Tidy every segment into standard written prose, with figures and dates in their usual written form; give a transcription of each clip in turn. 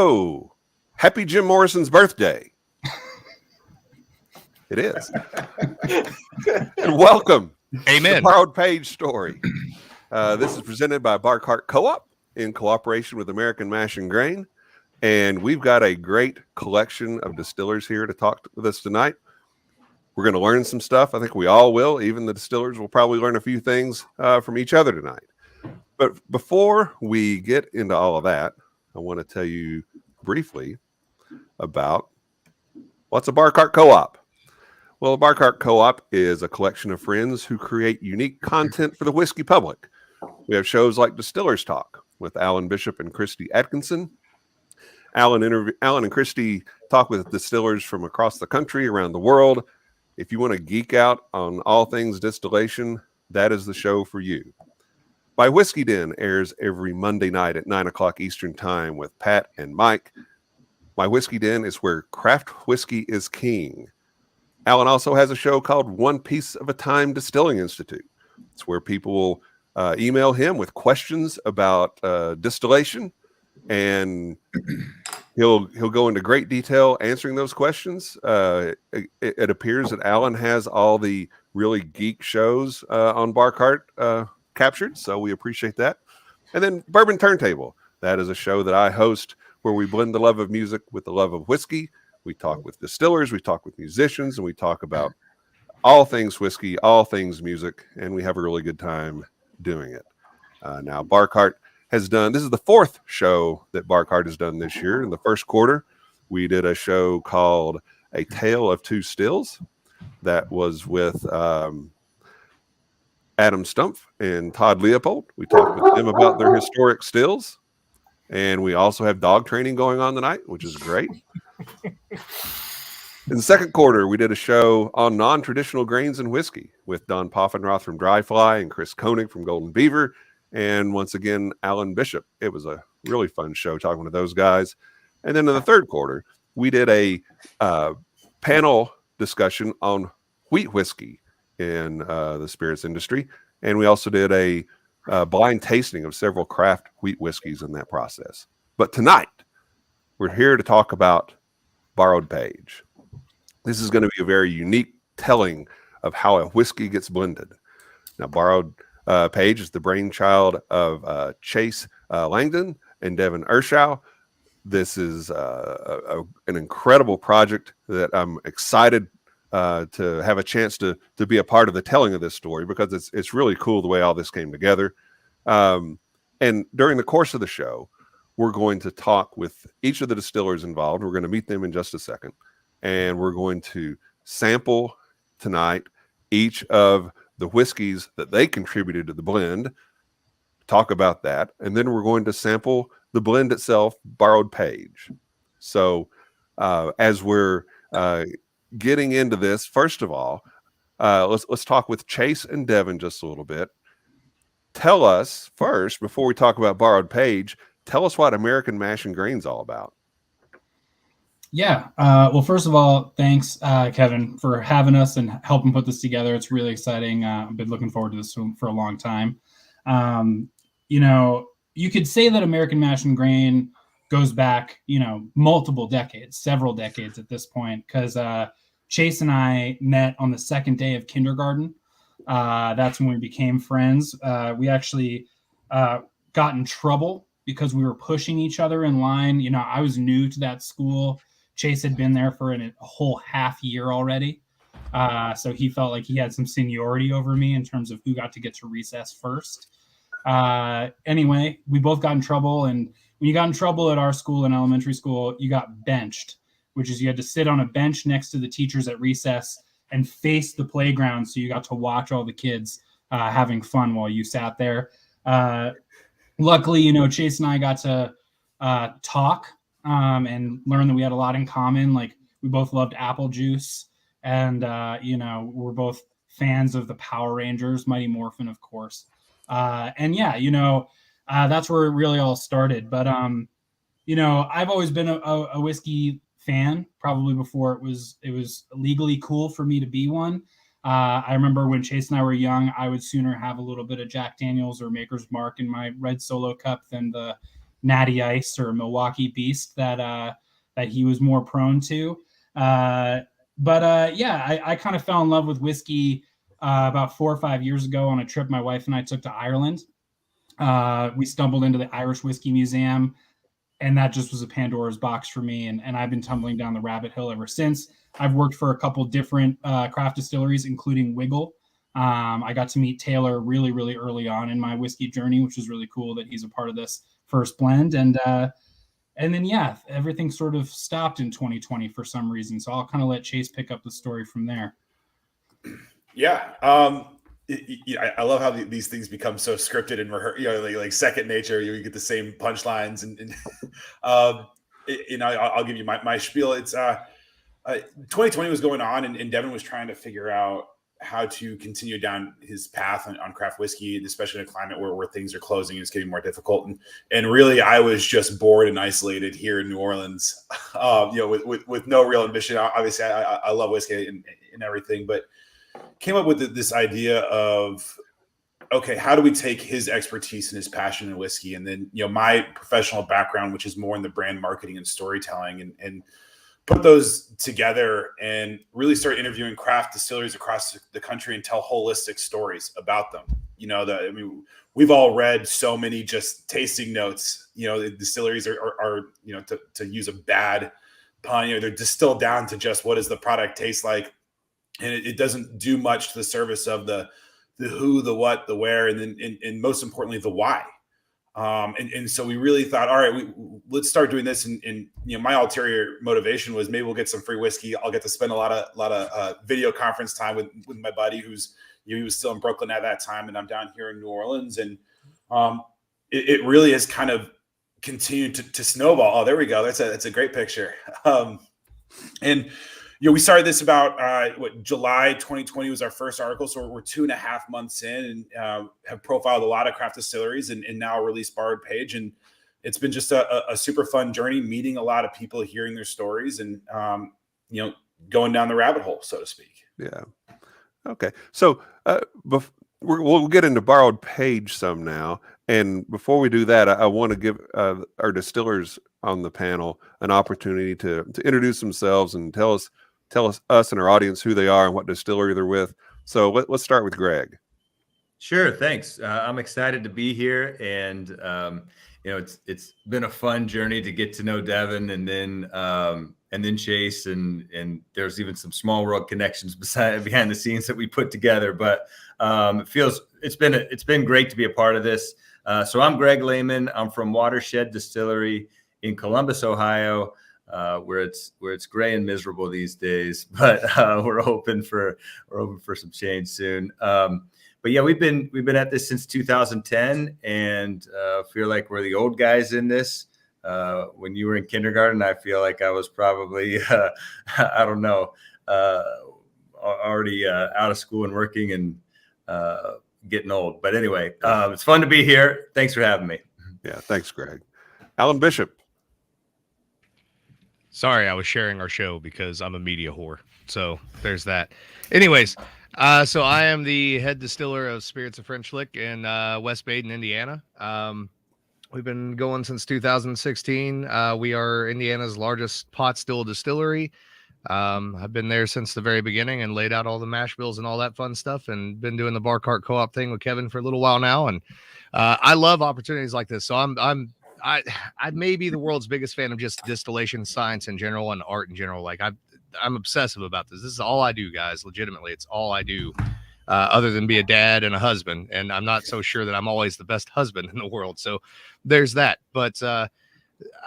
So, happy Jim Morrison's birthday. It is. And welcome Amen. to Borrowed Page Story. This is presented by Bar Cart Co-op in cooperation with American Mash and Grain. And we've got a great collection of distillers here to talk with us tonight. We're going to learn some stuff. I think we all will. Even the distillers will probably learn a few things from each other tonight. But before we get into all of that, I want to tell you briefly about what's a Bar Cart Co-op. Well, a Bar Cart Co-op is a collection of friends who create unique content for the whiskey public. We have shows like Distillers Talk with Alan Bishop and Christy Atkinson. Alan and Christy talk with distillers from across the country, around the world. If you want to geek out on all things distillation, that is the show for you. My Whiskey Den airs every Monday night at 9 o'clock Eastern Time with Pat and Mike. My Whiskey Den is where craft whiskey is king. Alan also has a show called One Piece of a Time Distilling Institute. It's where people will email him with questions about distillation, and he'll go into great detail answering those questions. It appears that Alan has all the really geek shows on Bar Cart captured, so we appreciate that. And then Bourbon Turntable. That is a show that I host where we blend the love of music with the love of whiskey. We talk with distillers, we talk with musicians, and we talk about all things whiskey, all things music, and we have a really good time doing it. Now, Bar Cart has done, this is the fourth show that Bar Cart has done this year. In the first quarter, we did a show called A Tale of Two Stills. That was with Adam Stumpf and Todd Leopold. We talked with them about their historic stills. And we also have dog training going on tonight, which is great. In the second quarter, we did a show on non-traditional grains and whiskey with Don Poffenroth from Dry Fly and Chris Koenig from Golden Beaver. And once again, Alan Bishop. It was a really fun show talking to those guys. And then in the third quarter, we did a panel discussion on wheat whiskey in the spirits industry. And we also did a blind tasting of several craft wheat whiskeys in that process. But tonight, we're here to talk about Borrowed Page. This is going to be a very unique telling of how a whiskey gets blended. Now, Borrowed Page is the brainchild of Chase Langdon and Devin Ershow. This is an incredible project that I'm excited to have a chance to be a part of the telling of this story, because it's really cool the way all this came together. And during the course of the show, we're going to talk with each of the distillers involved. We're going to meet them in just a second. And we're going to sample tonight each of the whiskeys that they contributed to the blend, talk about that. And then we're going to sample the blend itself, Borrowed Page. So as we're getting into this, first of all, let's talk with Chase and Devin just a little bit. Tell us first, before we talk about Borrowed Page, tell us what American Mash and Grain's all about. Yeah. Well, first of all, thanks, Kevin, for having us and helping put this together. It's really exciting. I've been looking forward to this for a long time. You could say that American Mash and Grain goes back, multiple decades, several decades at this point, because Chase and I met on the second day of kindergarten. That's when we became friends. We actually got in trouble because we were pushing each other in line. I was new to that school. Chase had been there for a whole half year already. So he felt like he had some seniority over me in terms of who got to get to recess first. Anyway, we both got in trouble. And when you got in trouble at our school, in elementary school, you got benched, which is you had to sit on a bench next to the teachers at recess and face the playground. So you got to watch all the kids having fun while you sat there. Luckily, Chase and I got to talk and learn that we had a lot in common. Like, we both loved apple juice, and we're both fans of the Power Rangers, Mighty Morphin, of course. That's where it really all started. But I've always been a whiskey fan, probably before it was legally cool for me to be one. I remember when Chase and I were young, I would sooner have a little bit of Jack Daniels or Maker's Mark in my red Solo cup than the Natty Ice or Milwaukee Beast that he was more prone to. Yeah, I kind of fell in love with whiskey about 4 or 5 years ago on a trip my wife and I took to Ireland. We stumbled into the Irish Whiskey Museum, and that just was a Pandora's box for me. And I've been tumbling down the rabbit hole ever since. I've worked for a couple different craft distilleries, including Wigle. I got to meet Taylor really, really early on in my whiskey journey, which was really cool that he's a part of this first blend. And then, yeah, everything sort of stopped in 2020 for some reason. So I'll kind of let Chase pick up the story from there. Yeah. I love how these things become so scripted and like second nature. You get the same punchlines, and I'll give you my spiel. It's 2020 was going on, and Devin was trying to figure out how to continue down his path on craft whiskey, especially in a climate where things are closing and it's getting more difficult. And really, I was just bored and isolated here in New Orleans, with no real ambition. Obviously, I love whiskey and everything, but came up with this idea of, okay, how do we take his expertise and his passion in whiskey, and then my professional background, which is more in the brand marketing and storytelling, and put those together and really start interviewing craft distilleries across the country and tell holistic stories about them. We've all read so many just tasting notes. The distilleries are to use a bad pun, they're distilled down to just what does the product taste like, and it doesn't do much to the service of the who, the what, the where, and then and most importantly the why. And so we really thought, all right, let's start doing this. And my ulterior motivation was maybe we'll get some free whiskey. I'll get to spend a lot of video conference time with my buddy who's he was still in Brooklyn at that time, and I'm down here in New Orleans. And it really has kind of continued to snowball. Oh, there we go. That's a great picture. And we started this about July 2020 was our first article. So we're 2.5 months in, and have profiled a lot of craft distilleries and now released Borrowed Page. And it's been just a super fun journey, meeting a lot of people, hearing their stories, and going down the rabbit hole, so to speak. Yeah. Okay. So we'll get into Borrowed Page some now. And before we do that, I want to give our distillers on the panel an opportunity to introduce themselves and tell us and our audience who they are and what distillery they're with. So let's start with Greg. Sure. Thanks. I'm excited to be here. And, it's been a fun journey to get to know Devin and then Chase, and there's even some small world connections behind the scenes that we put together. But it's been great to be a part of this. So I'm Greg Lehman. I'm from Watershed Distillery in Columbus, Ohio. Where it's gray and miserable these days, but we're hoping for some change soon. But yeah, we've been at this since 2010, and feel like we're the old guys in this. When you were in kindergarten, I feel like I was probably I don't know, already out of school and working and getting old. But anyway, it's fun to be here. Thanks for having me. Yeah, thanks, Greg. Alan Bishop. Sorry, I was sharing our show because I'm a media whore. So there's that. Anyways, so I am the head distiller of Spirits of French Lick in West Baden, Indiana. We've been going since 2016. We are Indiana's largest pot still distillery. I've been there since the very beginning and laid out all the mash bills and all that fun stuff, and been doing the bar cart co-op thing with Kevin for a little while now. And I love opportunities like this. So I may be the world's biggest fan of just distillation science in general and art in general. Like I'm obsessive about this. This is all I do, guys. Legitimately, it's all I do, other than be a dad and a husband. And I'm not so sure that I'm always the best husband in the world. So there's that. But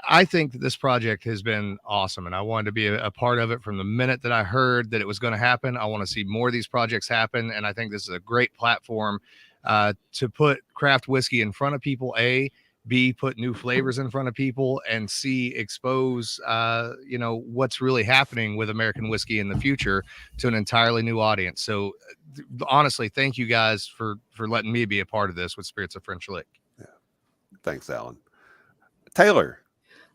I think that this project has been awesome, and I wanted to be a part of it from the minute that I heard that it was going to happen. I want to see more of these projects happen, and I think this is a great platform to put craft whiskey in front of people, B, put new flavors in front of people, and C, expose, what's really happening with American whiskey in the future to an entirely new audience. So honestly, thank you guys for letting me be a part of this with Spirits of French Lick. Yeah. Thanks, Alan. Taylor.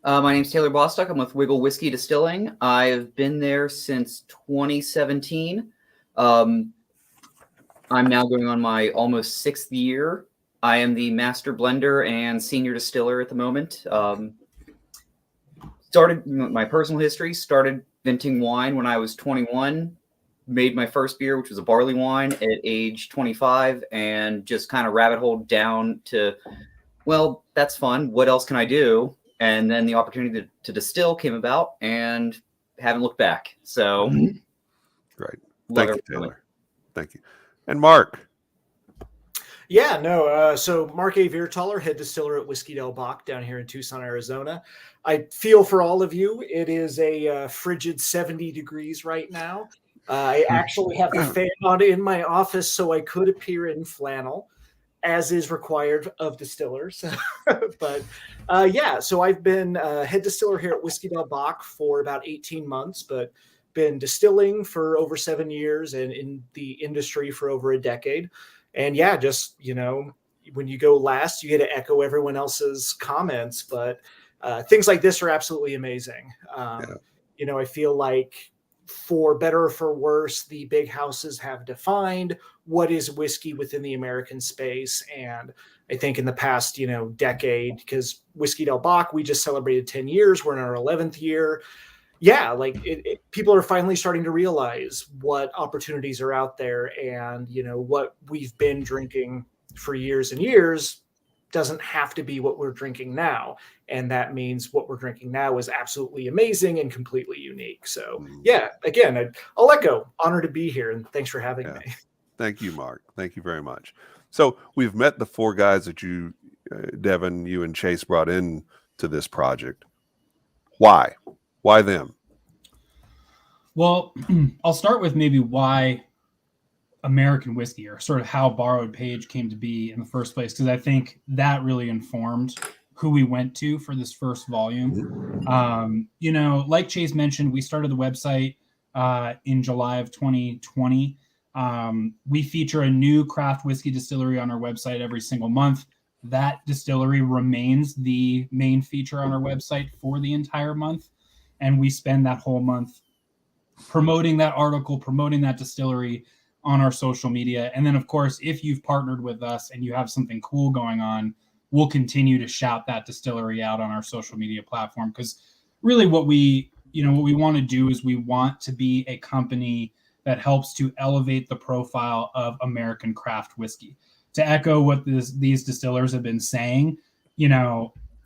My name's Taylor Bostock. I'm with Wigle Whiskey Distilling. I've been there since 2017. I'm now going on my almost 6th year I am the master blender and senior distiller at the moment. Started my personal history, started venting wine when I was 21, made my first beer, which was a barley wine at age 25, and just kind of rabbit holed down to, well, that's fun. What else can I do? And then the opportunity to distill came about and haven't looked back. So Great. love Thank you, everyone. Taylor. Thank you. And Mark. Yeah, no. So Mark A. Viertaler, head distiller at Whiskey Del-Bac down here in Tucson, Arizona. I feel for all of you. It is a frigid 70 degrees right now. I actually have the fan on in my office, so I could appear in flannel, as is required of distillers. But yeah, so I've been head distiller here at Whiskey Del-Bac for about 18 months, but been distilling for over 7 years and in the industry for over a decade. And yeah, just, when you go last, you get to echo everyone else's comments, but things like this are absolutely amazing. I feel like for better or for worse, the big houses have defined what is whiskey within the American space. And I think in the past, decade, because Whiskey Del-Bac, we just celebrated 10 years. We're in our 11th year. Yeah, like people are finally starting to realize what opportunities are out there, and what we've been drinking for years and years doesn't have to be what we're drinking now, and that means what we're drinking now is absolutely amazing and completely unique. So yeah, again, I'll echo, honor to be here, and thanks for having me. Thank you, Mark. Thank you very much. So we've met the four guys that you, Devin, you and Chase brought in to this project. Why? Why them? Well, I'll start with maybe why American whiskey, or sort of how Borrowed Page came to be in the first place, because I think that really informed who we went to for this first volume. Like Chase mentioned, we started the website in July of 2020. We feature a new craft whiskey distillery on our website every single month. That distillery remains the main feature on our website for the entire month. And we spend that whole month promoting that article, promoting that distillery on our social media. And then, of course, if you've partnered with us and you have something cool going on, we'll continue to shout that distillery out on our social media platform. Because really what we want to do is we want to be a company that helps to elevate the profile of American craft whiskey. To echo what these distillers have been saying,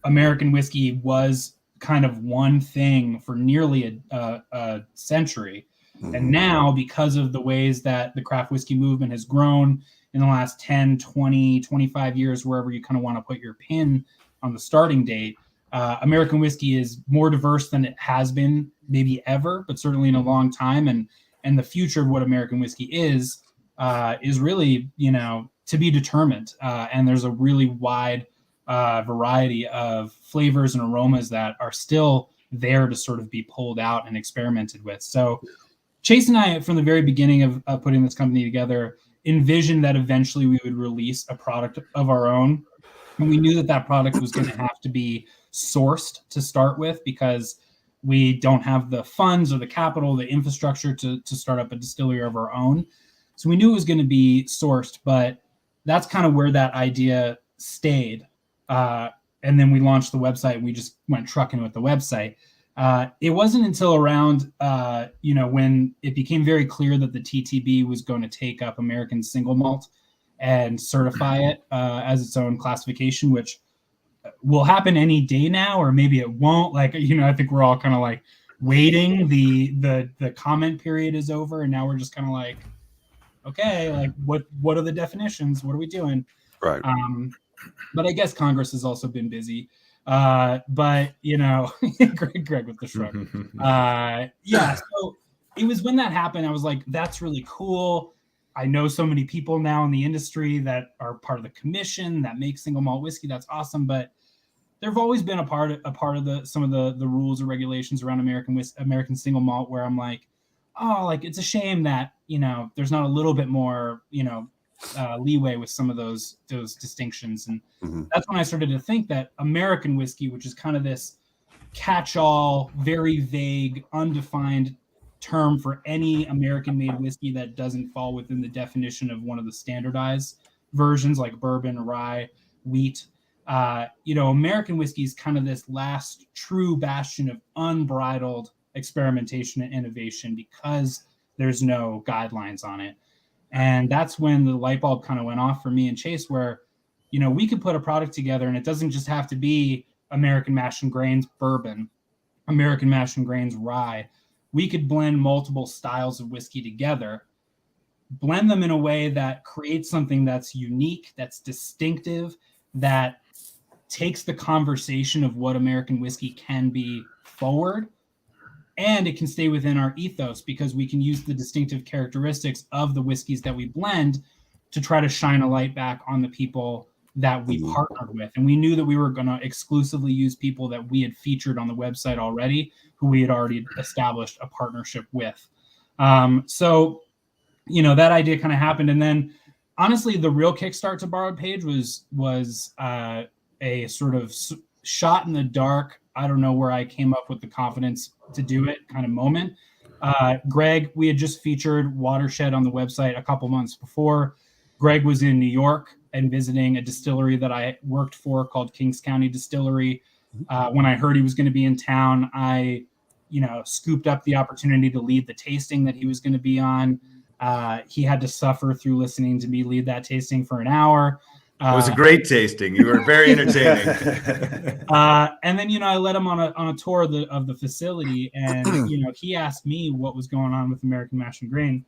American whiskey was kind of one thing for nearly a century. And now, because of the ways that the craft whiskey movement has grown in the last 10, 20, 25 years, wherever you kind of want to put your pin on the starting date, American whiskey is more diverse than it has been maybe ever, but certainly in a long time. And the future of what American whiskey is really, to be determined. And there's a really wide variety of flavors and aromas that are still there to sort of be pulled out and experimented with. So Chase and I, from the very beginning of putting this company together, envisioned that eventually we would release a product of our own. And we knew that product was going to have to be sourced to start with, because we don't have the funds or the capital, the infrastructure to start up a distillery of our own. So we knew it was going to be sourced, but that's kind of where that idea stayed. And then we launched the website, and we just went trucking with the website. It wasn't until around, when it became very clear that the TTB was going to take up American single malt and certify it as its own classification, which will happen any day now, or maybe it won't. I think we're all kind of like waiting. The comment period is over, and now we're just kind of like, okay, like what are the definitions? What are we doing? Right. But I guess Congress has also been busy. But Greg with the shrug. So it was when that happened, I was like, that's really cool. I know so many people now in the industry that are part of the commission that make single malt whiskey. That's awesome. But there've always been a part of some of the rules or regulations around American single malt where I'm like, oh, like it's a shame that, there's not a little bit more, leeway with some of those distinctions. And that's when I started to think that American whiskey, which is kind of this catch-all, very vague, undefined term for any American-made whiskey that doesn't fall within the definition of one of the standardized versions like bourbon, rye, wheat. American whiskey is kind of this last true bastion of unbridled experimentation and innovation because there's no guidelines on it. And that's when the light bulb kind of went off for me and Chase, where, we could put a product together and it doesn't just have to be American mash and grains bourbon, American mash and grains rye. We could blend multiple styles of whiskey together, blend them in a way that creates something that's unique, that's distinctive, that takes the conversation of what American whiskey can be forward, and it can stay within our ethos because we can use the distinctive characteristics of the whiskeys that we blend to try to shine a light back on the people that we partnered with. And we knew that we were going to exclusively use people that we had featured on the website already, who we had already established a partnership with. So that idea kind of happened. And then honestly, the real kickstart to Borrowed Page was a sort of shot in the dark. I don't know where I came up with the confidence to do it kind of moment. Greg, we had just featured Watershed on the website a couple months before. Greg was in New York and visiting a distillery that I worked for called Kings County Distillery. When I heard he was going to be in town, I, scooped up the opportunity to lead the tasting that he was going to be on. He had to suffer through listening to me lead that tasting for an hour. It was a great tasting. You were very entertaining. And then, I led him on a tour of the facility, and he asked me what was going on with American Mash and Grain,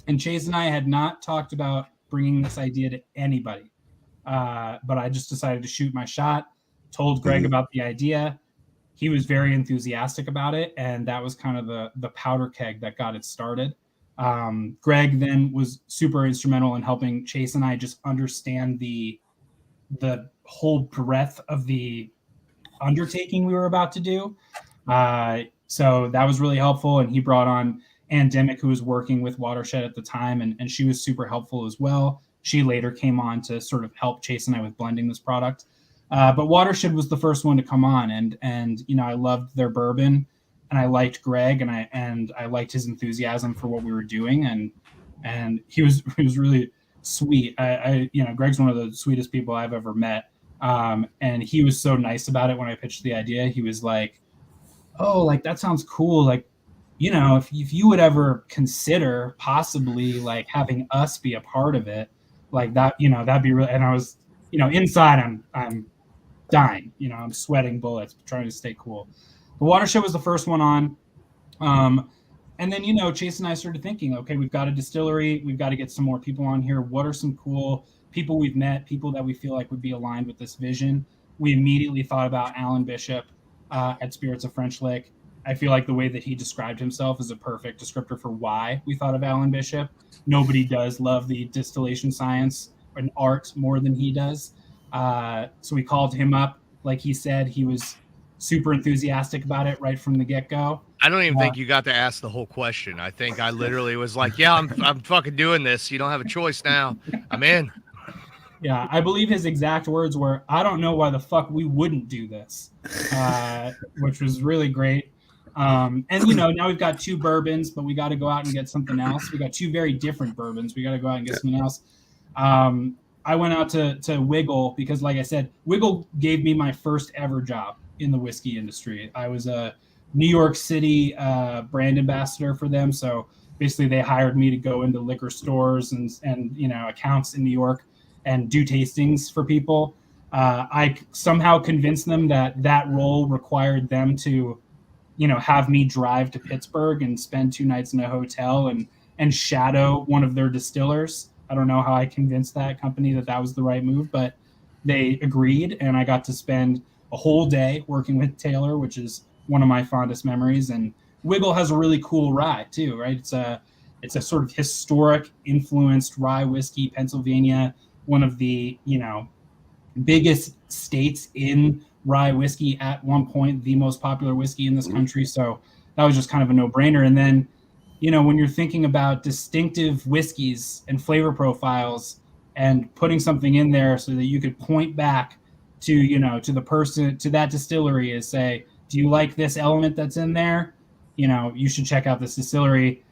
and Chase and I had not talked about bringing this idea to anybody, but I just decided to shoot my shot. Told Greg about the idea. He was very enthusiastic about it, and that was kind of the powder keg that got it started. Greg then was super instrumental in helping Chase and I just understand the whole breadth of the undertaking we were about to do. So that was really helpful. And he brought on Ann Demick, who was working with Watershed at the time, and she was super helpful as well. She later came on to sort of help Chase and I with blending this product. But Watershed was the first one to come on, and I loved their bourbon. And I liked Greg, and I liked his enthusiasm for what we were doing, and he was really sweet. Greg's one of the sweetest people I've ever met, and he was so nice about it when I pitched the idea. He was like, "Oh, like that sounds cool. Like, if you would ever consider possibly like having us be a part of it, like that, that'd be really." And I was, inside I'm dying. I'm sweating bullets, trying to stay cool. The Watershed was the first one on. And then, Chase and I started thinking, okay, we've got a distillery. We've got to get some more people on here. What are some cool people we've met, people that we feel like would be aligned with this vision? We immediately thought about Alan Bishop at Spirits of French Lick. I feel like the way that he described himself is a perfect descriptor for why we thought of Alan Bishop. Nobody does love the distillation science and art more than he does. So we called him up. Like he said, he was super enthusiastic about it right from the get-go. I don't even think you got to ask the whole question. I think I literally was like, yeah, I'm fucking doing this. You don't have a choice now. I'm in. Yeah, I believe his exact words were, "I don't know why the fuck we wouldn't do this," which was really great. And, now we've got 2 bourbons, but we got to go out and get something else. We got 2 very different bourbons. We got to go out and get something else. I went out to Wigle because, like I said, Wigle gave me my first ever job in the whiskey industry. I was a New York City brand ambassador for them. So basically they hired me to go into liquor stores and accounts in New York and do tastings for people. I somehow convinced them that role required them to, have me drive to Pittsburgh and spend 2 nights in a hotel and shadow one of their distillers. I don't know how I convinced that company that was the right move, but they agreed, and I got to spend a whole day working with Taylor, which is one of my fondest memories. And Wigle has a really cool rye too, right? It's a sort of historic influenced rye whiskey. Pennsylvania, one of the biggest states in rye whiskey at one point, the most popular whiskey in this country. So that was just kind of a no-brainer. And then when you're thinking about distinctive whiskeys and flavor profiles and putting something in there so that you could point back to, to the person, to that distillery and say, do you like this element that's in there? You should check out this distillery.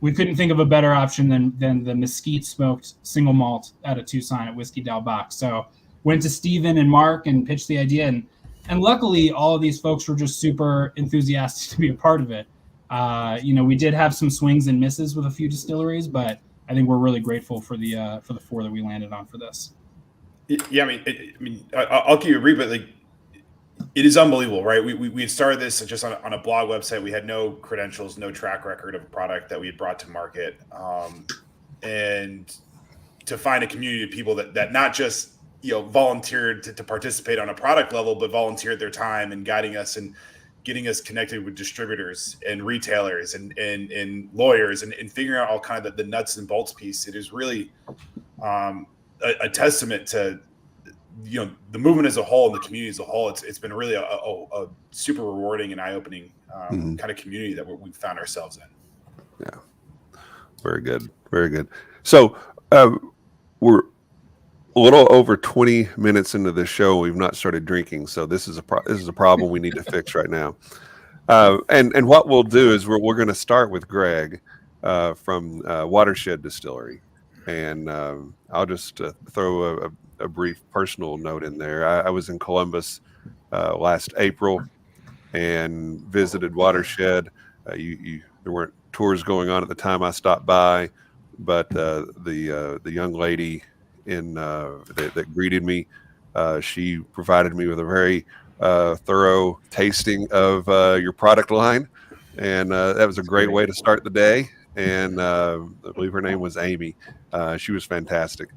we couldn't think of a better option than the mesquite smoked single malt out of Tucson at Whiskey Del-Bac. So went to Steven and Mark and pitched the idea, and luckily all of these folks were just super enthusiastic to be a part of it. We did have some swings and misses with a few distilleries, but I think we're really grateful for the 4 that we landed on for this. Yeah, I'll keep it brief, but like, it is unbelievable, right? We had started this just on a blog website. We had no credentials, no track record of a product that we had brought to market, and to find a community of people that not just volunteered to participate on a product level, but volunteered their time and guiding us and getting us connected with distributors and retailers and lawyers and figuring out all kind of the nuts and bolts piece. It is really a testament to the movement as a whole and the community as a whole. It's been really a super rewarding and eye-opening kind of community that we found ourselves in. Yeah, very good, very good. So we're a little over 20 minutes into the show. We've not started drinking, so this is a problem we need to fix right now. And what we'll do is we're going to start with Greg from Watershed Distillery, and I'll just throw a brief personal note in there. I was in Columbus last April and visited Watershed. There weren't tours going on at the time I stopped by, but the young lady that greeted me, she provided me with a very thorough tasting of your product line, and that was a great way to start the day. And I believe her name was Amy. She was fantastic.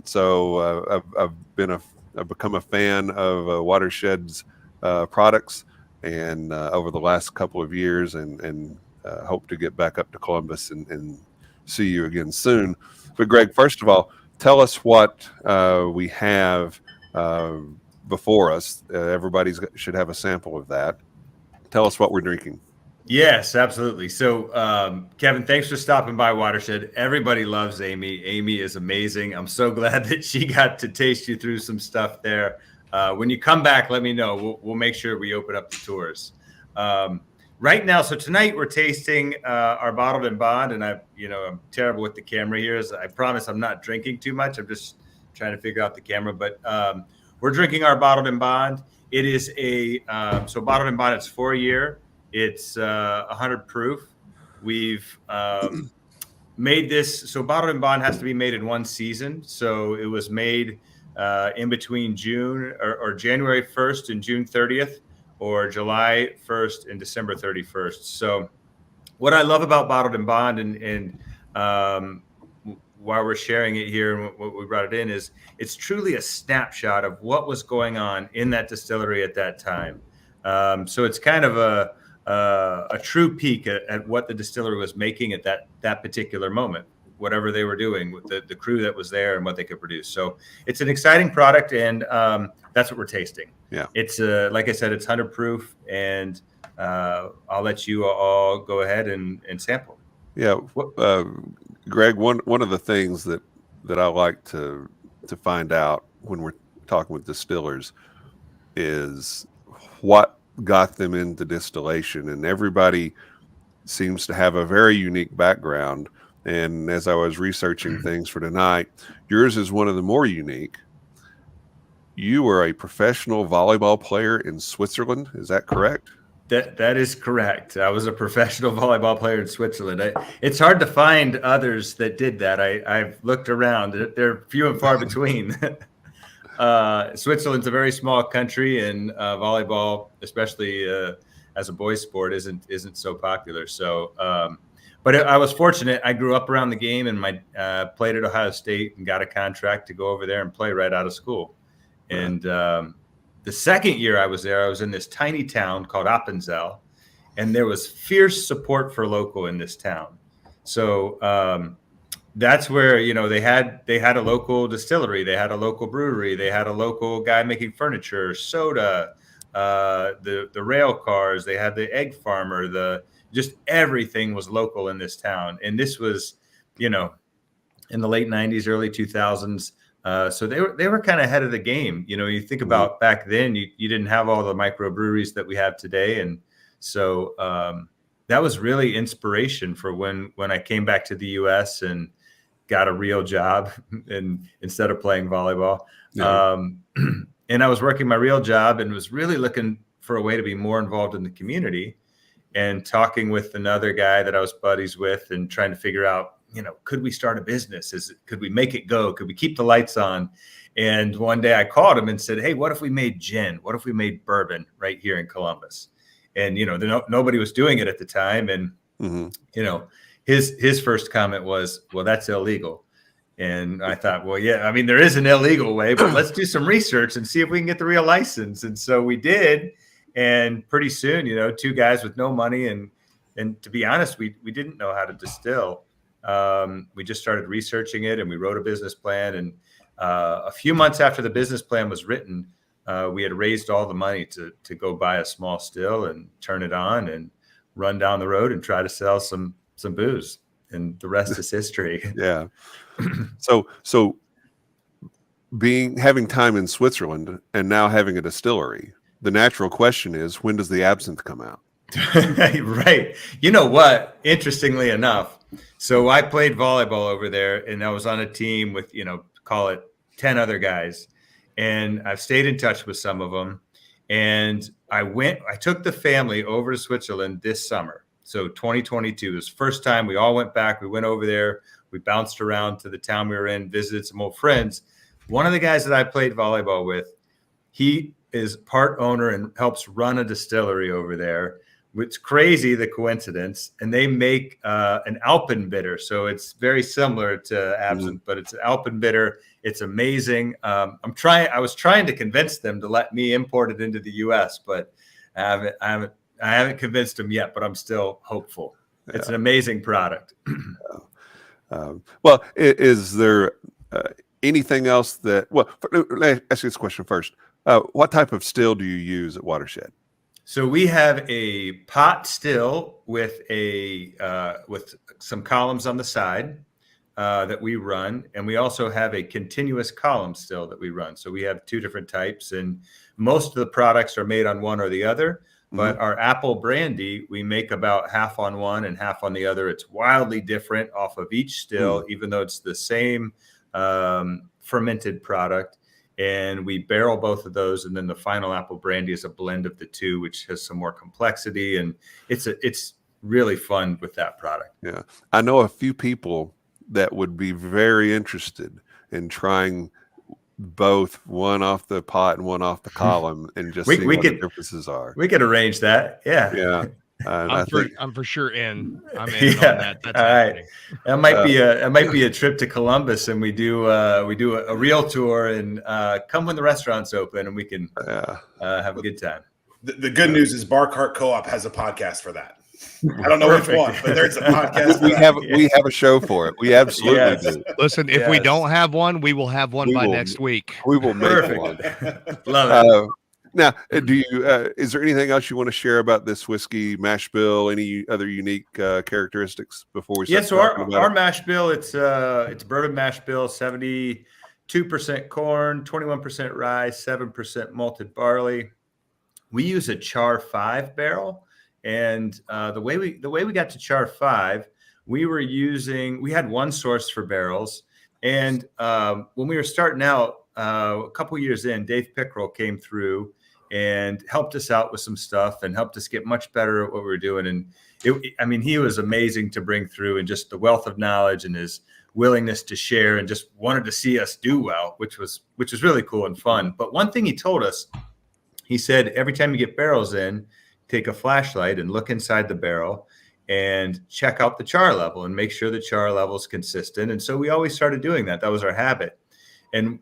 So I've become a fan of Watershed's products, and over the last couple of years, and hope to get back up to Columbus and see you again soon. But Greg, first of all, tell us what we have before us. Everybody should have a sample of that. Tell us what we're drinking. Yes, absolutely. So, Kevin, thanks for stopping by Watershed. Everybody loves Amy. Amy is amazing. I'm so glad that she got to taste you through some stuff there. When you come back, let me know. We'll make sure we open up the tours. Right now, so tonight we're tasting our Bottled and Bond, and I'm terrible with the camera here. I promise I'm not drinking too much. I'm just trying to figure out the camera, but we're drinking our Bottled and Bond. It is so Bottled and Bond, it's 4-year. It's 100 proof. We've made this. So Bottled and Bond has to be made in one season. So it was made in between June or January 1st and June 30th, or July 1st and December 31st. So what I love about Bottled and Bond and why we're sharing it here and what we brought it in is it's truly a snapshot of what was going on in that distillery at that time. So it's kind of a true peek at what the distillery was making at that particular moment, whatever they were doing with the crew that was there and what they could produce. So it's an exciting product, and that's what we're tasting. Yeah, it's like I said, it's 100 proof, and I'll let you all go ahead and sample. Yeah, Greg, one of the things that I like to find out when we're talking with distillers is what got them into distillation, and everybody seems to have a very unique background. And as I was researching things for tonight, yours is one of the more unique. You were a professional volleyball player in Switzerland. Is that correct? That is correct. I was a professional volleyball player in Switzerland. It's hard to find others that did that. I've looked around. They're few and far between. Switzerland's a very small country, and volleyball, especially as a boys' sport, isn't so popular. So, but I was fortunate. I grew up around the game, and played at Ohio State and got a contract to go over there and play right out of school. And the second year I was there, I was in this tiny town called Appenzell, and there was fierce support for local in this town. So that's where they had a local distillery, they had a local brewery, they had a local guy making furniture, soda, the rail cars, they had the egg farmer, just everything was local in this town. And this was in the late 90s, early 2000s. So they were kind of ahead of the game. You think about back then, you didn't have all the microbreweries that we have today, and so that was really inspiration for when I came back to the U.S. and got a real job and instead of playing volleyball. Yeah. And I was working my real job and was really looking for a way to be more involved in the community, and talking with another guy that I was buddies with and trying to figure out, could we start a business? Could we make it go? Could we keep the lights on? And one day I called him and said, hey, what if we made gin? What if we made bourbon right here in Columbus? And, nobody was doing it at the time. And, his first comment was, well, that's illegal. And I thought, well, yeah, I mean, there is an illegal way, but let's do some research and see if we can get the real license. And so we did. And pretty soon, two guys with no money. And to be honest, we didn't know how to distill. We just started researching it, and we wrote a business plan. And a few months after the business plan was written, we had raised all the money to go buy a small still and turn it on and run down the road and try to sell some booze. And the rest is history. Yeah. So having time in Switzerland and now having a distillery, the natural question is, when does the absinthe come out? Right. You know what? Interestingly enough, so I played volleyball over there, and I was on a team with, call it 10 other guys. And I've stayed in touch with some of them. And I took the family over to Switzerland this summer. So 2022 was the first time we all went back. We went over there. We bounced around to the town we were in, visited some old friends. One of the guys that I played volleyball with, he is part owner and helps run a distillery over there. It's crazy, the coincidence. And they make an Alpenbitter. So it's very similar to absinthe, but it's an Alpenbitter. It's amazing. I was trying to convince them to let me import it into the US, but I haven't convinced them yet, but I'm still hopeful. Yeah. It's an amazing product. Well, is there anything else let me ask you this question first. What type of still do you use at Watershed? So we have a pot still with some columns on the side that we run, and we also have a continuous column still that we run. So we have two different types, and most of the products are made on one or the other. But our apple brandy, we make about half on one and half on the other. It's wildly different off of each still, even though it's the same fermented product. And we barrel both of those, and then the final apple brandy is a blend of the two, which has some more complexity, and it's really fun with that product. Yeah, I know a few people that would be very interested in trying both, one off the pot and one off the column, and just see what the differences are. We could arrange that. Yeah. Yeah. I'm for sure in. I'm in on that. That's all right. That might be a trip to Columbus, and we do a real tour, and come when the restaurant's open, and we can have a good time. The good news is Bar Cart Co-op has a podcast for that. I don't know which one, but there's a podcast. We have a show for it. We absolutely do. Listen, if we don't have one, we will have one by next week. We will make one. Love it. Now, is there anything else you want to share about this whiskey mash bill? Any other unique characteristics before we start? So our mash bill, it's bourbon mash bill, 72% corn, 21% rye, 7% malted barley. We use a Char 5 barrel, and the way we got to Char 5, we had one source for barrels, and when we were starting out a couple years in, Dave Pickrell came through and helped us out with some stuff and helped us get much better at what we were doing. And he was amazing to bring through, and just the wealth of knowledge and his willingness to share, and just wanted to see us do well, which was really cool and fun. But one thing he told us, he said, every time you get barrels in, take a flashlight and look inside the barrel and check out the char level and make sure the char level is consistent. And so we always started doing that. That was our habit. And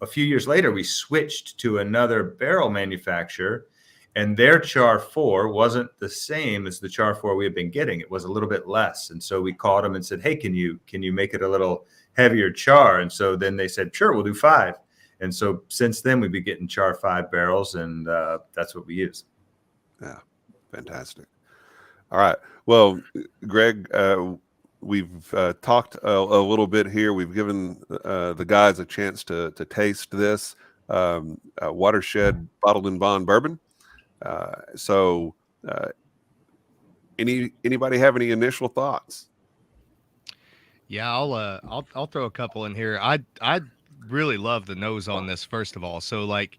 a few years later, we switched to another barrel manufacturer, and their Char 4 wasn't the same as the Char 4 we had been getting. It was a little bit less. And so we called them and said, hey, can you make it a little heavier char? And so then they said, sure, we'll do 5. And so since then, we've been getting Char 5 barrels, and that's what we use. Yeah, fantastic. All right. Well, Greg, we've talked a little bit here. We've given the guys a chance to taste this Watershed bottled in bond bourbon. So Anybody have any initial thoughts? Yeah, I'll throw a couple in here. I really love the nose on this, first of all. So like,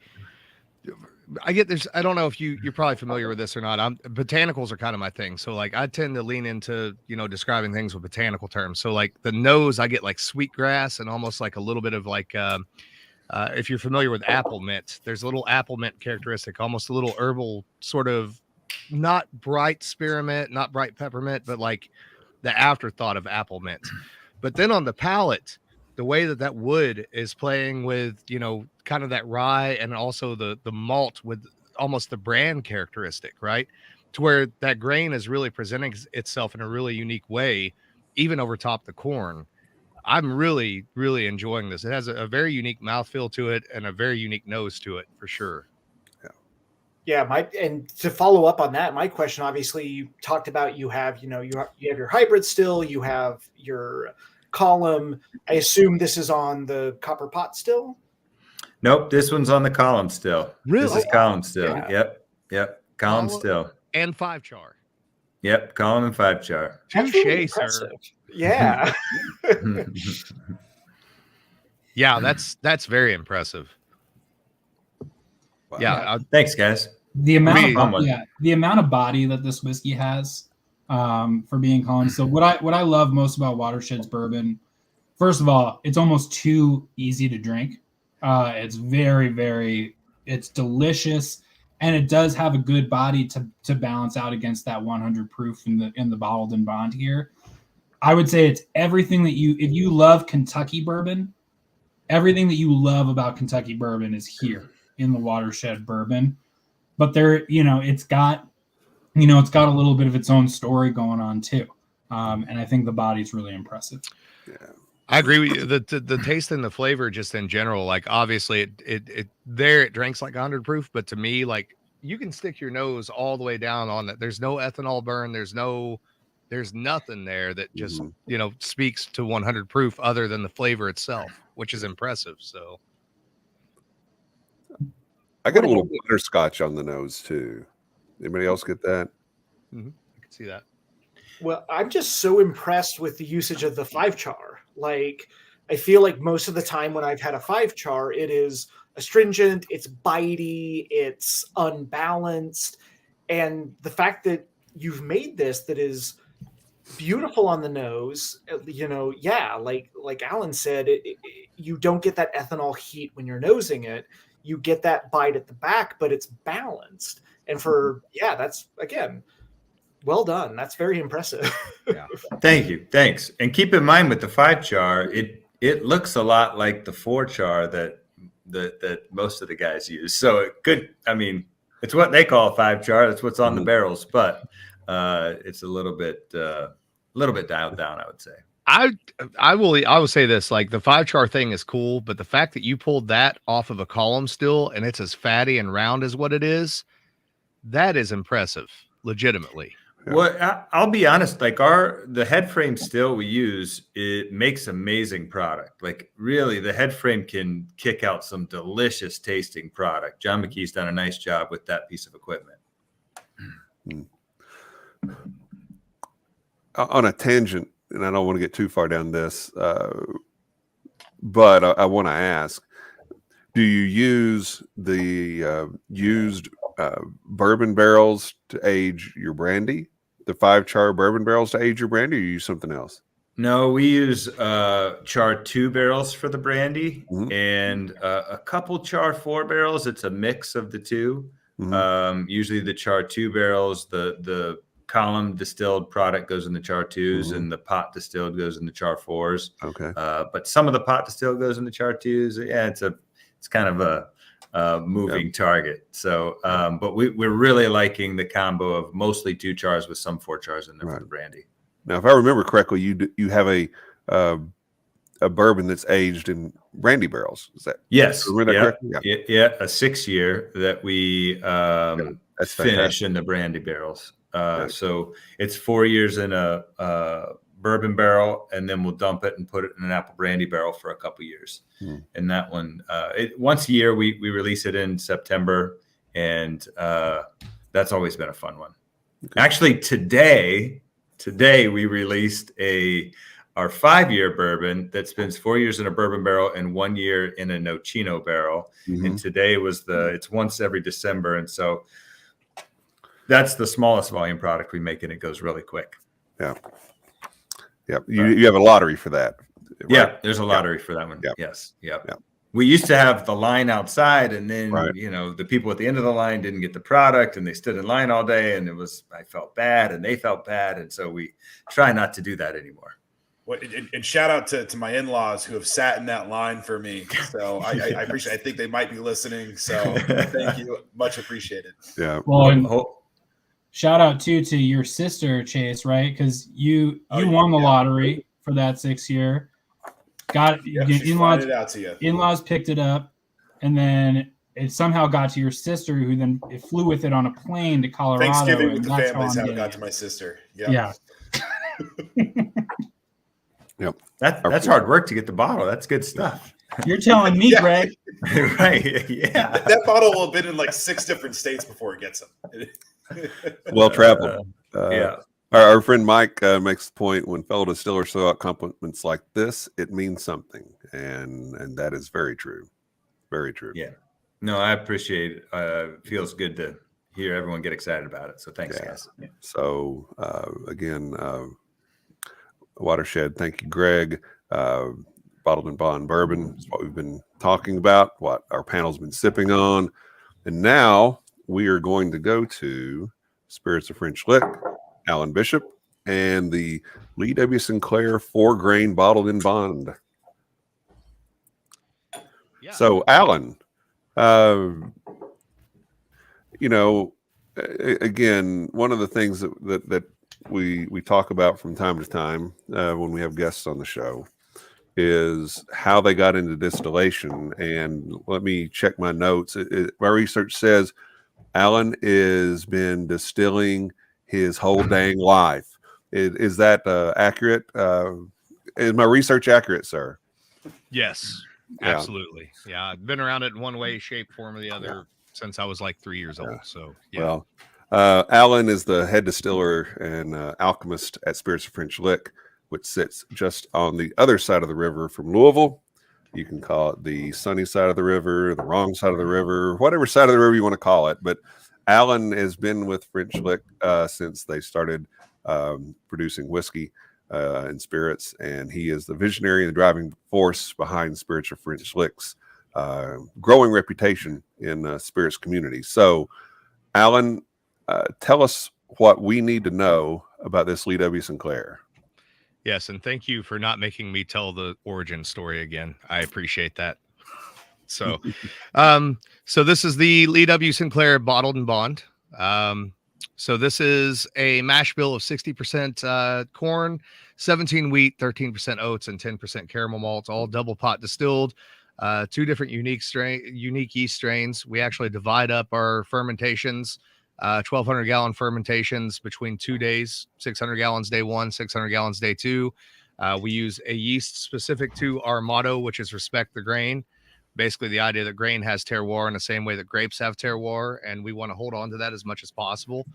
I don't know if you're probably familiar with this or not. Botanicals are kind of my thing. So like I tend to lean into, describing things with botanical terms. So like the nose, I get like sweetgrass and almost like a little bit of like, if you're familiar with apple mint, there's a little apple mint characteristic, almost a little herbal sort of, not bright spearmint, not bright peppermint, but like the afterthought of apple mint. But then on the palate, the way that wood is playing with, kind of that rye and also the malt with almost the brand characteristic, right? To where that grain is really presenting itself in a really unique way, even over top the corn. I'm really, really enjoying this. It has a very unique mouthfeel to it and a very unique nose to it for sure. Yeah, and to follow up on that, my question, obviously, you talked about you have your hybrid still, you have your column. I assume this is on the copper pot still? Nope, this one's on the column still. Really? This is column still. Yeah. Yep. Column still. And 5 char. Yep, column and 5 char. That's really Touche, sir. impressive. Yeah. Yeah, that's very impressive. Wow. Yeah, Thanks, guys. The amount Really? the amount of body that this whiskey has, for being column. So what I love most about Watershed's bourbon, first of all, it's almost too easy to drink. It's very, very, it's delicious, and it does have a good body to balance out against that 100 proof in the bottled and bond here. I would say it's everything that if you love Kentucky bourbon, everything that you love about Kentucky bourbon is here in the Watershed bourbon. But it's got a little bit of its own story going on too. And I think the body's really impressive. Yeah. I agree with you. The taste and the flavor, just in general, like obviously it drinks like 100 proof, but to me, like you can stick your nose all the way down on it. There's no ethanol burn. There's nothing there that just speaks to 100 proof other than the flavor itself, which is impressive. So I got a little butterscotch on the nose too. Anybody else get that? I can see that. Well, I'm just so impressed with the usage of the 5 char. Like, I feel like most of the time when I've had a 5 char, it is astringent, it's bitey, it's unbalanced. And the fact that you've made this that is beautiful on the nose, like Alan said, you don't get that ethanol heat when you're nosing it. You get that bite at the back, but it's balanced. And that's, again, well done. That's very impressive. Yeah. Thank you. Thanks. And keep in mind with the 5 char, it looks a lot like the 4 char that most of the guys use. So it could, it's what they call a 5 char. That's what's on the barrels, but it's a little bit dialed down, I would say. I will say this, like the 5 char thing is cool, but the fact that you pulled that off of a column still and it's as fatty and round as what it is, that is impressive, legitimately. Yeah. Well, I'll be honest, like the head frame still we use, it makes amazing product. Like really the head frame can kick out some delicious tasting product. John McKee's done a nice job with that piece of equipment. On a tangent, and I don't want to get too far down this, but I want to ask, do you use the used bourbon barrels to age your brandy? The 5 char bourbon barrels to age your brandy, or you use something else? No, we use char 2 barrels for the brandy and a couple char 4 barrels. It's a mix of the two. Usually the char 2 barrels, the column distilled product goes in the char 2s and the pot distilled goes in the char 4s. Okay. But some of the pot distilled goes in the char 2s. Yeah, it's kind of a moving target. So, but we're really liking the combo of mostly 2 chars with some 4 chars in there for the brandy. Now, if I remember correctly, you have a bourbon that's aged in brandy barrels. Is that yes? Correctly? Yeah, a 6-year that we that's finish fantastic. in the brandy barrels. So it's 4 years in a bourbon barrel, and then we'll dump it and put it in an apple brandy barrel for a couple years. And that one, once a year, we release it in September, and that's always been a fun one. Actually, today we released our 5-year bourbon that spends 4 years in a bourbon barrel and 1 year in a Nocino barrel. Mhm. And today was it's once every December. And so that's the smallest volume product we make, and it goes really quick. Yeah. You have a lottery for that. Right? Yeah, there's a lottery for that one. Yeah. Yes. Yep. Yeah. We used to have the line outside, and then Right. the people at the end of the line didn't get the product, and they stood in line all day, and I felt bad, and they felt bad, and so we try not to do that anymore. Well, and shout out to my in-laws who have sat in that line for me. So I appreciate. I think they might be listening. So thank you, much appreciated. Yeah. Well, and shout out too to your sister Chase, right? Because you won the lottery for that 6 year. Got in-laws. It out to you. In-laws picked it up, and then it somehow got to your sister, who then flew with it on a plane to Colorado. Thanksgiving with and the that's families how it getting got to my sister. Yep. Yeah. Yep. That's hard work to get the bottle. That's good stuff. You're telling me, Yeah. Greg. Right. Yeah. That bottle will have been in like 6 different states before it gets them. Well traveled. Yeah. Our friend Mike makes the point, when fellow distillers throw out compliments like this, it means something, and that is very true. Very true. Yeah. No, I appreciate it. It feels good to hear everyone get excited about it. So thanks, guys. Yeah. So again, Watershed, thank you, Greg. Bottled and Bond bourbon is what we've been talking about, what our panel's been sipping on, and now we are going to go to Spirits of French Lick, Alan Bishop, and the Lee W. Sinclair 4-grain bottled in bond. Yeah. So, Alan, again, one of the things that we talk about from time to time when we have guests on the show is how they got into distillation. And let me check my notes. My research says Alan has been distilling his whole dang life. Is that accurate? Is my research accurate, sir? Yes, Yeah. absolutely. Yeah, I've been around it in one way, shape, form, or the other since I was like 3 years old. So, yeah. Well, Alan is the head distiller and alchemist at Spirits of French Lick, which sits just on the other side of the river from Louisville. You can call it the sunny side of the river, the wrong side of the river, whatever side of the river you want to call it. But Alan has been with French Lick since they started producing whiskey and spirits, and he is the visionary and the driving force behind Spirits of French Lick's growing reputation in the spirits community. So, Alan, tell us what we need to know about this Lee W. Sinclair. Yes, and thank you for not making me tell the origin story again. I appreciate that. So, so this is the Lee W. Sinclair bottled and bond. So this is a mash bill of 60% corn, 17 wheat, 13% oats, and 10% caramel malts, all double pot distilled. 2 different unique yeast strains. We actually divide up our fermentations, 1,200 gallon fermentations between 2 days, 600 gallons day 1, 600 gallons day 2. We use a yeast specific to our motto, which is respect the grain. Basically, the idea that grain has terroir in the same way that grapes have terroir, and we want to hold on to that as much as possible.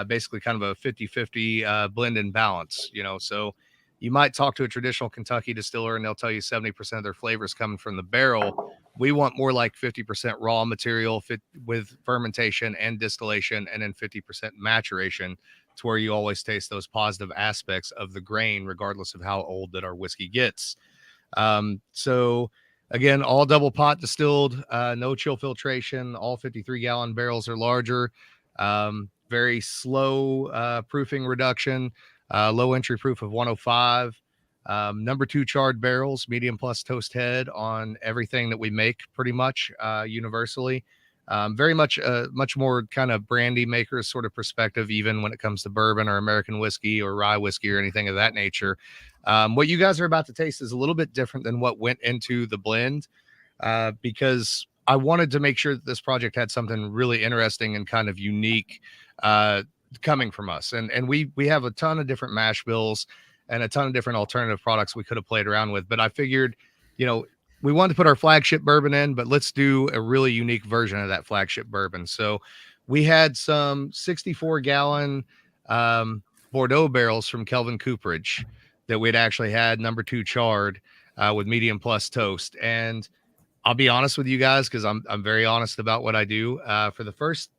Basically, kind of a 50-50 blend and balance, So you might talk to a traditional Kentucky distiller, and they'll tell you 70% of their flavors coming from the barrel. We want more like 50% raw material with fermentation and distillation, and then 50% maturation, to where you always taste those positive aspects of the grain, regardless of how old that our whiskey gets. So again, all double pot distilled, no chill filtration. All 53-gallon barrels are larger. Very slow proofing reduction. Low entry proof of 105. Number 2 charred barrels, medium plus toast head on everything that we make, pretty much universally. Very much more kind of brandy makers sort of perspective, even when it comes to bourbon or American whiskey or rye whiskey or anything of that nature. What you guys are about to taste is a little bit different than what went into the blend, because I wanted to make sure that this project had something really interesting and kind of unique coming from us. And we have a ton of different mash bills and a ton of different alternative products we could have played around with. But I figured, we wanted to put our flagship bourbon in, but let's do a really unique version of that flagship bourbon. So we had some 64-gallon Bordeaux barrels from Kelvin Cooperage that we'd actually had number 2 charred with medium plus toast. And I'll be honest with you guys, because I'm very honest about what I do. For the first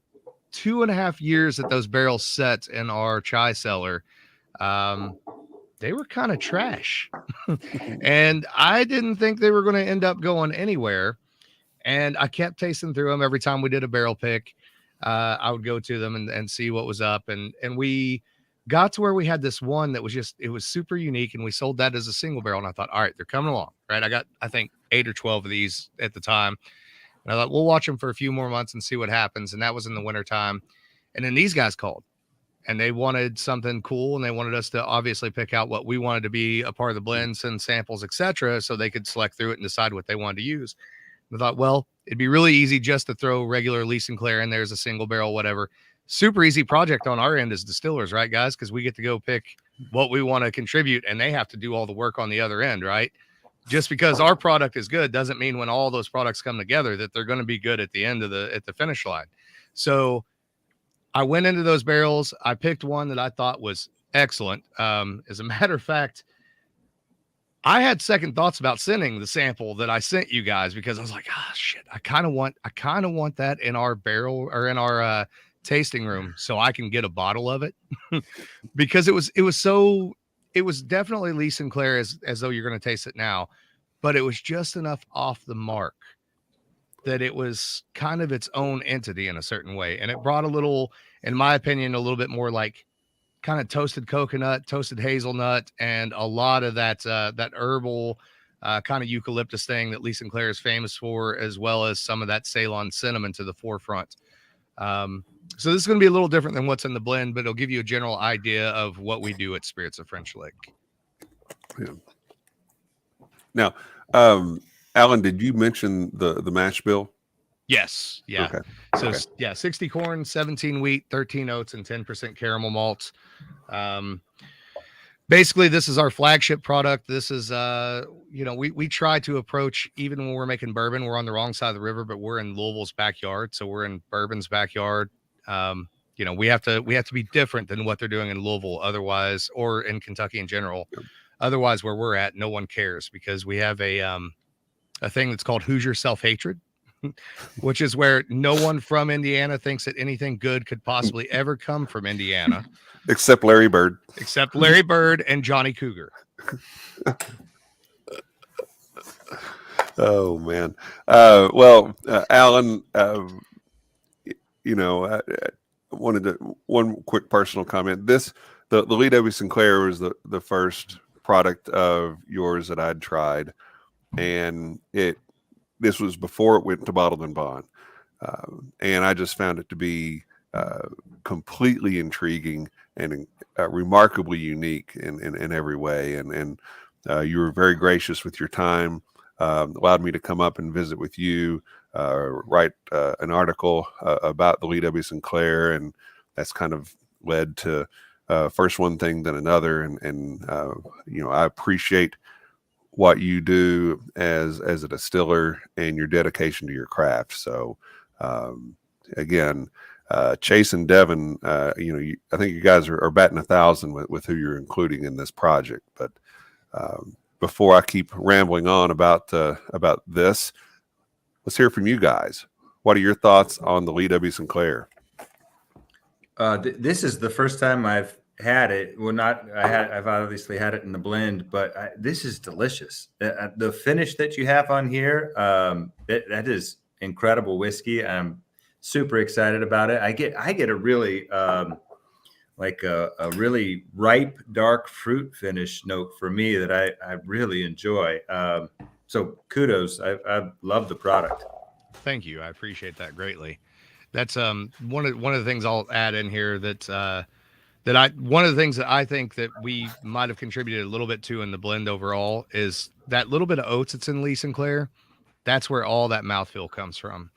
2.5 years that those barrels set in our chai cellar, they were kind of trash. And I didn't think they were going to end up going anywhere. And I kept tasting through them every time we did a barrel pick. I would go to them and see what was up. And we got to where we had this one that was it was super unique. And we sold that as a single barrel. And I thought, all right, they're coming along, right? I got, I think, 8 or 12 of these at the time. And I thought, we'll watch them for a few more months and see what happens. And that was in the wintertime. And then these guys called. And they wanted something cool, and they wanted us to obviously pick out what we wanted to be a part of the blend, send samples, etc., so they could select through it and decide what they wanted to use. And I thought, well, it'd be really easy just to throw regular Lee Sinclair in there as a single barrel, whatever. Super easy project on our end as distillers, right, guys? Because we get to go pick what we want to contribute, and they have to do all the work on the other end, right? Just because our product is good doesn't mean when all those products come together that they're going to be good at the end of the finish line. So I went into those barrels. I picked one that I thought was excellent. As a matter of fact, I had second thoughts about sending the sample that I sent you guys, because I was like, shit, I kind of want that in our barrel or in our tasting room so I can get a bottle of it. Because it was definitely Lee Sinclair as though you're going to taste it now, but it was just enough off the mark that it was kind of its own entity in a certain way. And it brought a little, in my opinion, a little bit more like kind of toasted coconut, toasted hazelnut, and a lot of that herbal kind of eucalyptus thing that Lee Sinclair is famous for, as well as some of that Ceylon cinnamon to the forefront. So this is going to be a little different than what's in the blend, but it'll give you a general idea of what we do at Spirits of French Lick. Yeah. Now, Alan, did you mention the mash bill? Yes. Yeah. Okay. So Okay. yeah, 60 corn, 17 wheat, 13 oats, and 10% caramel malts. Basically, this is our flagship product. This is, we try to approach, even when we're making bourbon, we're on the wrong side of the river, but we're in Louisville's backyard. So we're in bourbon's backyard. We have to be different than what they're doing in Louisville, otherwise, or in Kentucky in general. Otherwise, where we're at, no one cares, because we have a thing that's called Hoosier self-hatred, which is where no one from Indiana thinks that anything good could possibly ever come from Indiana. Except Larry Bird. Except Larry Bird and Johnny Cougar. Oh, man. Alan, I wanted to, one quick personal comment. The Lee W. Sinclair was the first product of yours that I'd tried. And this was before it went to bottled and bond. And I just found it to be completely intriguing and remarkably unique in every way. And you were very gracious with your time, allowed me to come up and visit with you, write an article about the Lee W. Sinclair. And that's kind of led to first one thing, then another. And I appreciate what you do as a distiller and your dedication to your craft. So again, Chase and Devin, I think you guys are batting 1,000 with who you're including in this project. But before I keep rambling on about this, let's hear from you guys. What are your thoughts on the Lee W. Sinclair? This is the first time I've had it. Well, I've obviously had it in the blend, but this is delicious. The finish that you have on here, that is incredible whiskey. I'm super excited about it. I get a really like a really ripe, dark fruit finish note for me that I really enjoy. So kudos. I love the product. Thank you. I appreciate that greatly. That's one of the things I'll add in here one of the things that I think that we might have contributed a little bit to in the blend overall is that little bit of oats that's in Lee Sinclair. That's where all that mouthfeel comes from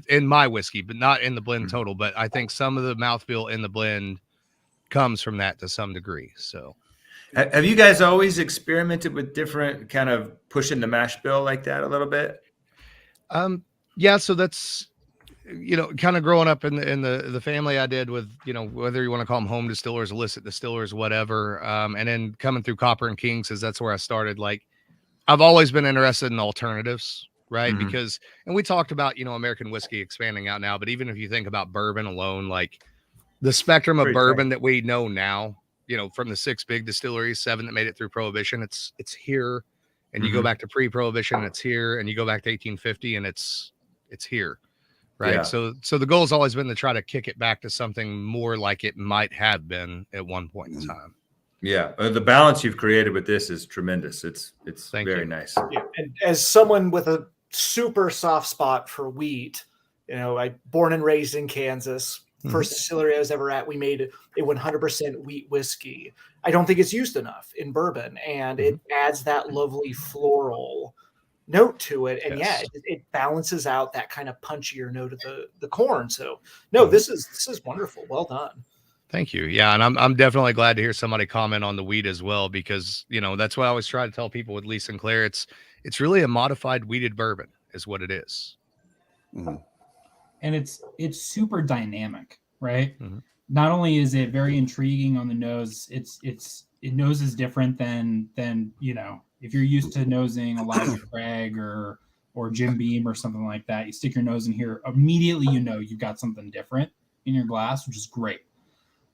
in my whiskey, but not in the blend total. But I think some of the mouthfeel in the blend comes from that to some degree. So have you guys always experimented with different kind of pushing the mash bill like that a little bit? Yeah. So that's kind of growing up in the family I did with, whether you want to call them home distillers, illicit distillers, whatever. And then coming through Copper and Kings, because that's where I started. Like, I've always been interested in alternatives, right? Mhm. Because, and we talked about, American whiskey expanding out now, but even if you think about bourbon alone, like the spectrum of Great bourbon that we know now, from the 6 big distilleries, 7 that made it through Prohibition, it's here. And you go back to pre-Prohibition, it's here. And you go back to 1850 and it's here. Right. Yeah. So the goal has always been to try to kick it back to something more like it might have been at one point in time. Yeah. The balance you've created with this is tremendous. It's Thank very you. nice. Yeah, and as someone with a super soft spot for wheat, I born and raised in Kansas. First distillery I was ever at, we made a 100% wheat whiskey. I don't think it's used enough in bourbon, and it adds that lovely floral note to it. And Yes. it balances out that kind of punchier note of the corn. So no, this is wonderful. Well done. Thank you. Yeah. And I'm definitely glad to hear somebody comment on the wheat as well, because, that's what I always try to tell people with Lee Sinclair. It's really a modified wheated bourbon is what it is. Mm-hmm. And it's super dynamic, right? Mhm. Not only is it very intriguing on the nose, it noses different than if you're used to nosing Elijah Craig or Jim Beam or something like that. You stick your nose in here, immediately you've got something different in your glass, which is great.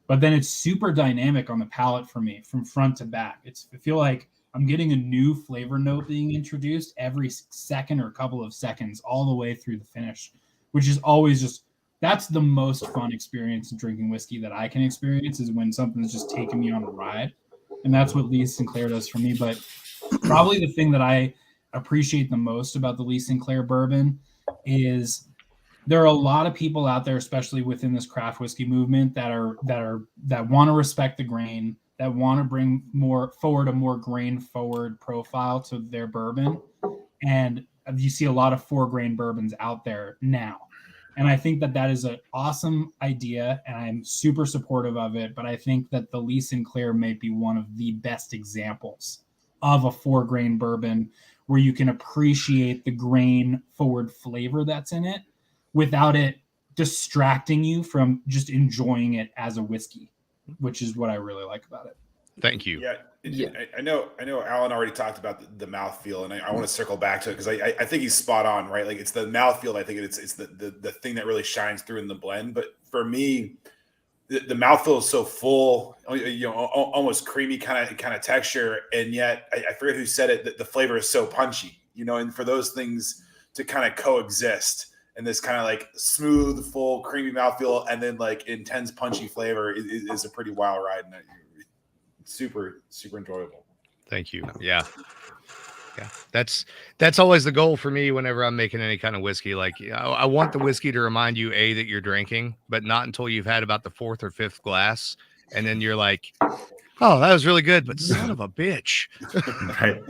But then it's super dynamic on the palate for me from front to back. I feel like I'm getting a new flavor note being introduced every second or a couple of seconds all the way through the finish, which is always that's the most fun experience in drinking whiskey that I can experience, is when something's just taking me on a ride. And that's what Lee Sinclair does for me. But probably the thing that I appreciate the most about the Lee Sinclair bourbon is there are a lot of people out there, especially within this craft whiskey movement, that want to respect the grain, that want to bring forward a more grain forward profile to their bourbon. And you see a lot of 4-grain bourbons out there now. And I think that is an awesome idea, and I'm super supportive of it. But I think that the Lee Sinclair may be one of the best examples of a 4-grain bourbon where you can appreciate the grain forward flavor that's in it without it distracting you from just enjoying it as a whiskey, which is what I really like about it. Thank you. Yeah. I know Alan already talked about the mouthfeel, and I want to circle back to it because I think he's spot on, right? Like, it's the mouthfeel. I think it's the thing that really shines through in the blend. But for me, the mouthfeel is so full, almost creamy kind of texture, and yet I forget who said it, that the flavor is so punchy, and for those things to kind of coexist, and this kind of like smooth, full, creamy mouthfeel, and then like intense, punchy flavor is a pretty wild ride, and super, super enjoyable. Thank you. Yeah. That's always the goal for me whenever I'm making any kind of whiskey. Like, I want the whiskey to remind you that you're drinking, but not until you've had about the 4th or 5th glass, and then you're like, oh, that was really good, but son of a bitch. Right.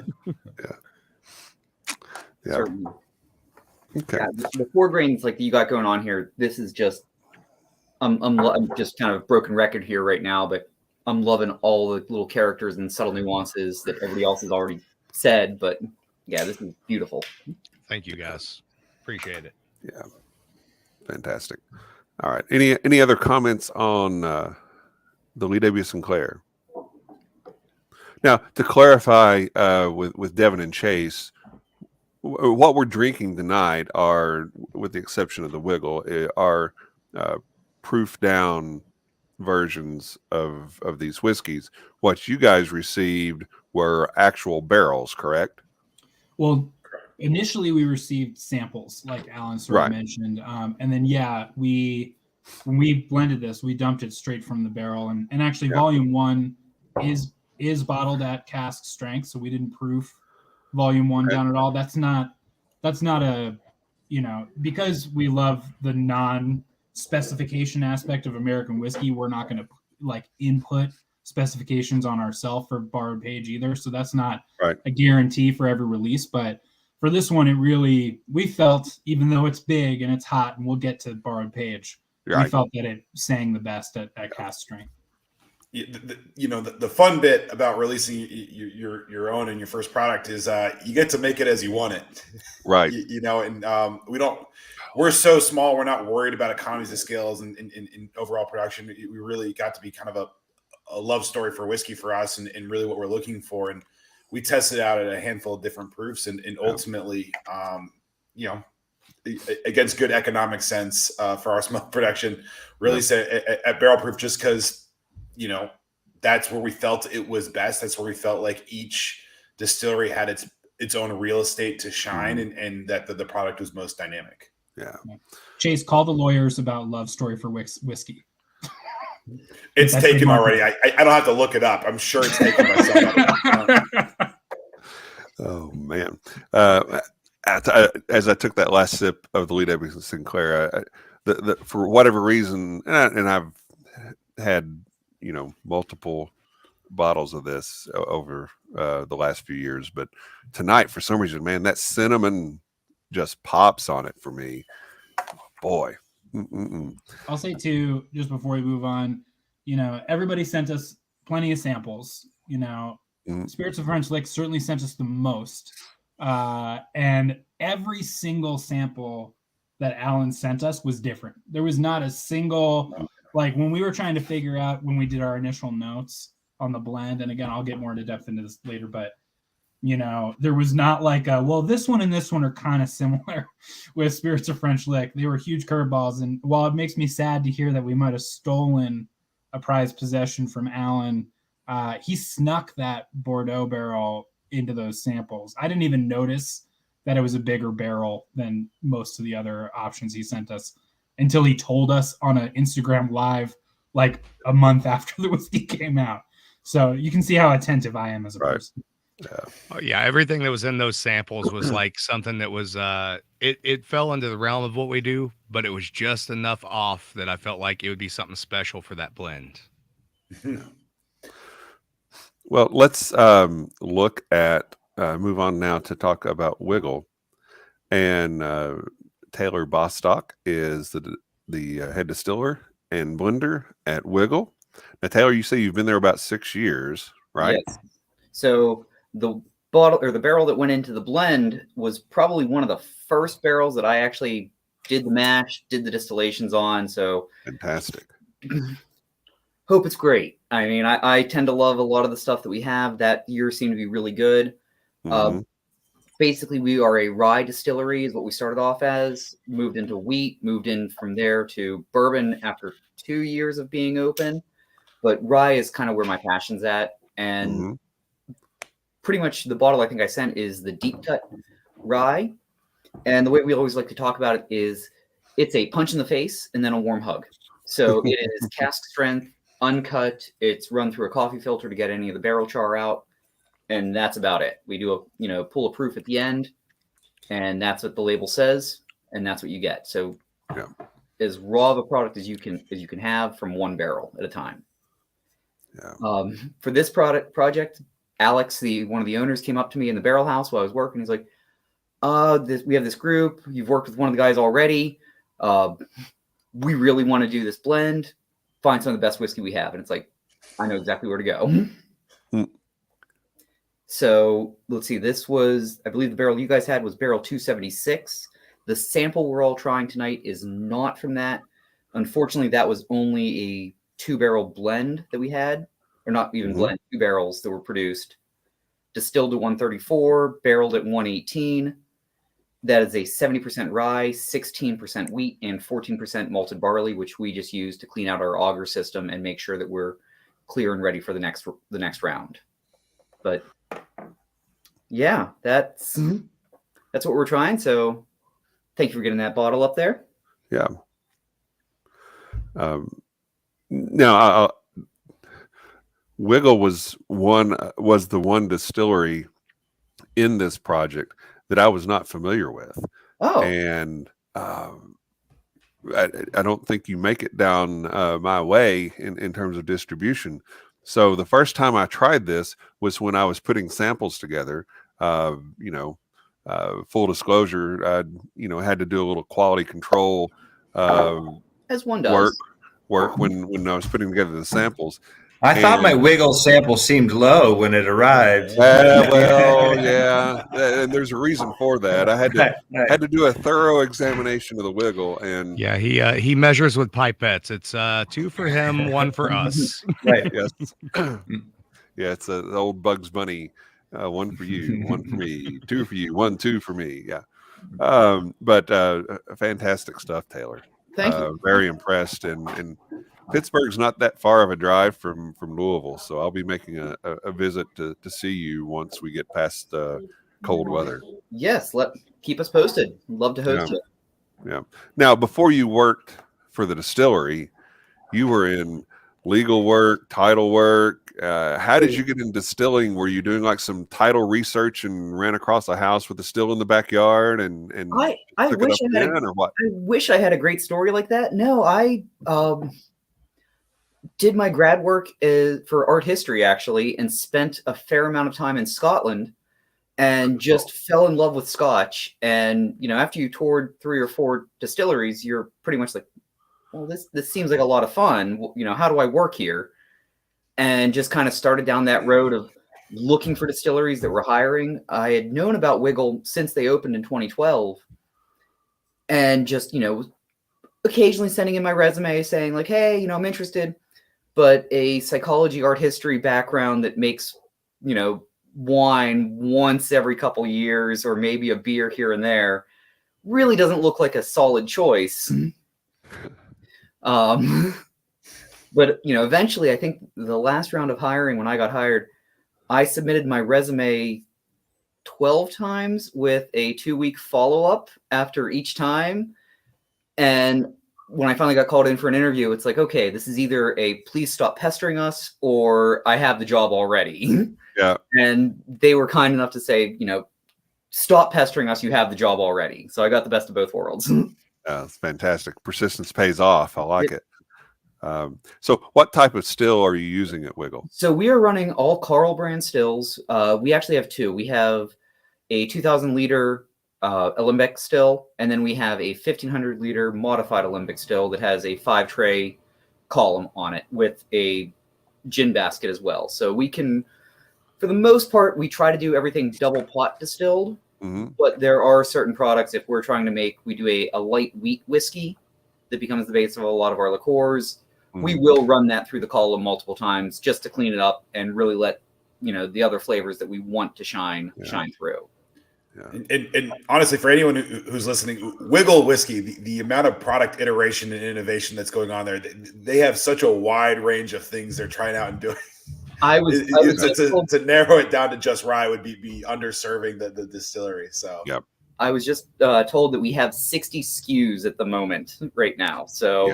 Yeah. Certainly. Okay. Yeah, the 4 grains like that you got going on here, this is just I'm just kind of broken record here right now, but I'm loving all the little characters and subtle nuances that everybody else has already said. But yeah, this is beautiful. Thank you, guys. Appreciate it. Yeah. Fantastic. All right. Any other comments on the Lee W. Sinclair? Now, to clarify with Devin and Chase, what we're drinking tonight are, with the exception of the Wigle, are proof down versions of these whiskeys. What you guys received were actual barrels, correct? Well, initially we received samples, like Alan sort of mentioned, and then when we blended this, we dumped it straight from the barrel, and actually Volume 1 is bottled at cask strength, so we didn't proof Volume 1 down at all. That's not a, because we love the non-specification aspect of American whiskey, we're not going to input specifications on ourselves for Borrowed Page either. So that's not a guarantee for every release. But for this one, we felt, even though it's big and it's hot, and we'll get to Borrowed Page, we felt that it sang the best at cask strength. the fun bit about releasing your own and your first product is you get to make it as you want it, Right. and we're so small, we're not worried about economies of scales and in overall production. We really got to be kind of a love story for whiskey for us, and really what we're looking for. And we tested out at a handful of different proofs, and ultimately, against good economic sense for our smoke production, really say at barrel proof, just because that's where we felt it was best. That's where we felt like each distillery had its own real estate to shine, and that the product was most dynamic. Yeah. Chase, call the lawyers about love story for whiskey. It's taken already. I don't have to look it up. I'm sure it's taken by somebody. Oh man. As I took that last sip of the Lee Davidson Sinclair, for whatever reason, and I've had multiple bottles of this over the last few years, but tonight, for some reason, man, that cinnamon just pops on it for me. Boy. I'll say too, just before we move on, everybody sent us plenty of samples. Spirits of French Lick certainly sent us the most. And every single sample that Alan sent us was different. There was not a single, like when we were trying to figure out when we did our initial notes on the blend, and again, I'll get more into depth into this later, but there was not like this one and this one are kind of similar with Spirits of French Lick. They were huge curveballs. And while it makes me sad to hear that we might have stolen a prized possession from Alan, he snuck that Bordeaux barrel into those samples. I didn't even notice that it was a bigger barrel than most of the other options he sent us until he told us on an Instagram live like a month after the whiskey came out. So you can see how attentive I am as a person. Yeah, everything that was in those samples was like something that was it fell into the realm of what we do, but it was just enough off that I felt like it would be something special for that blend. Well, let's look at move on now to talk about Wigle. And Taylor Bostock is the head distiller and blender at Wigle. Now, Taylor, you say you've been there about 6 years, right? Yes. So the bottle or the barrel that went into the blend was probably one of the first barrels that I actually did the mash, did the distillations on. So fantastic. Hope it's great. I mean, I tend to love a lot of the stuff that we have. That year seemed to be really good. Basically, we are a rye distillery is what we started off as, moved into wheat, moved in from there to bourbon after 2 years of being open. But rye is kind of where my passion's at. And pretty much the bottle I think I sent is the deep cut rye. And the way we always like to talk about it is it's a punch in the face and then a warm hug. So it is cask strength, uncut. It's run through a coffee filter to get any of the barrel char out. And that's about it. We do a pull a proof at the end, and that's what the label says, and that's what you get. So as raw of a product as you can have from one barrel at a time. Yeah. For this project, Alex, one of the owners, came up to me in the barrel house while I was working. He's like, we have this group. You've worked with one of the guys already. We really want to do this blend. Find some of the best whiskey we have. And it's like, I know exactly where to go. So let's see. This was, I believe the barrel you guys had was barrel 276. The sample we're all trying tonight is not from that. Unfortunately, that was only a 2-barrel blend that we had, or not even blend, 2 barrels that were produced. Distilled at 134, barreled at 118. That is a 70% rye, 16% wheat, and 14% malted barley, which we just use to clean out our auger system and make sure that we're clear and ready for the next round. But yeah, that's what we're trying. So thank you for getting that bottle up there. Yeah. Now, Wigle was the one distillery in this project that I was not familiar with. Oh, and I don't think you make it down my way in terms of distribution. So the first time I tried this was when I was putting samples together. Full disclosure, I had to do a little quality control as one does work when I was putting together the samples. I thought my And- Wigle sample seemed low when it arrived. well, yeah, and there's a reason for that. I had to Right. had to do a thorough examination of the Wigle, and Yeah, he measures with pipettes. It's 2 for him, 1 for us. Right. yes, yeah, it's the old Bugs Bunny. 1 for you, 1 for me, 2 for you, 1, 2 for me. Yeah, but fantastic stuff, Taylor. Thank you. Very impressed, and Pittsburgh's not that far of a drive from Louisville, so I'll be making a visit to see you once we get past cold weather. Yes, keep us posted. Love to host you. Yeah. Now, before you worked for the distillery, you were in legal work, title work. How did you get into distilling? Were you doing like some title research and ran across a house with a still in the backyard and I took wish it I up had then, or what? I wish I had a great story like that. No, I did my grad work for art history actually, and spent a fair amount of time in Scotland, and just fell in love with Scotch. And after you toured 3 or 4 distilleries, you're pretty much like, well, this seems like a lot of fun. How do I work here? And just kind of started down that road of looking for distilleries that were hiring. I had known about Wigle since they opened in 2012, and just occasionally sending in my resume saying like, hey, I'm interested, but a psychology, art history background that makes wine once every couple years, or maybe a beer here and there, really doesn't look like a solid choice. But eventually, I think the last round of hiring, when I got hired, I submitted my resume 12 times with a 2-week follow-up after each time. And when I finally got called in for an interview, it's like, okay, this is either a please stop pestering us, or I have the job already. Yeah. And they were kind enough to say, stop pestering us, you have the job already. So I got the best of both worlds. It's fantastic. Persistence pays off. I like it. So what type of still are you using at Wigle? So we are running all Carl brand stills. We actually have 2. We have a 2,000 liter Alembic still, and then we have a 1,500 liter modified Alembic still that has a 5-tray column on it with a gin basket as well. So we can, for the most part, we try to do everything double pot distilled. Mm-hmm. But there are certain products, if we're trying to make, we do a light wheat whiskey that becomes the base of a lot of our liqueurs. Mm-hmm. We will run that through the column multiple times just to clean it up and really let the other flavors that we want to shine through. Yeah. And honestly, for anyone who's listening, Wigle Whiskey, the amount of product iteration and innovation that's going on there, they have such a wide range of things they're trying out and doing. To narrow it down to just rye would be underserving the distillery. So yep. I was just told that we have 60 SKUs at the moment right now. So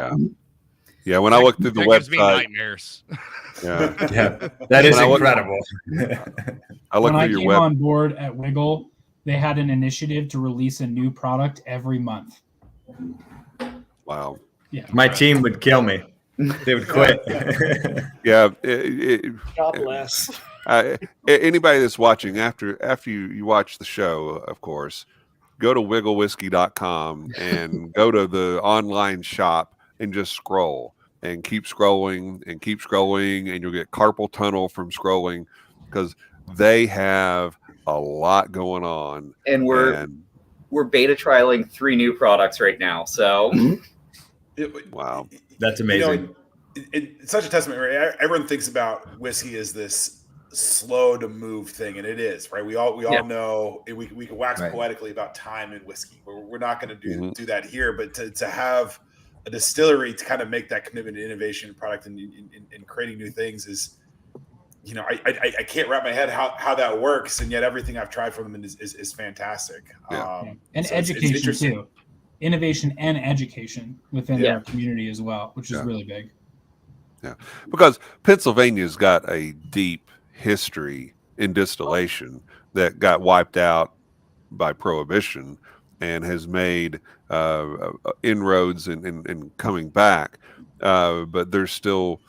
yeah. When I looked through the website, gives me nightmares. Yeah, that is incredible. I looked when I through your came on board at Wigle, they had an initiative to release a new product every month. Wow. Yeah. My team would kill me. They would quit. Yeah. God bless. Anybody that's watching after you watch the show, of course, go to wigglewhiskey.com and go to the online shop and just scroll and keep scrolling and keep scrolling, and you'll get carpal tunnel from scrolling because they have a lot going on. And we're beta trialing 3 new products right now. So wow. That's amazing. It's such a testament, right? Everyone thinks about whiskey as this slow to move thing, and it is, right? We all know we can wax poetically about time in whiskey. We're not going to do that here, but to have a distillery to kind of make that commitment to innovation, product, and creating new things is, I can't wrap my head how that works, and yet everything I've tried from them is fantastic. And so education too. Innovation and education within our community as well, which is really big. Yeah, because Pennsylvania's got a deep history in distillation that got wiped out by Prohibition and has made inroads in coming back. But there's still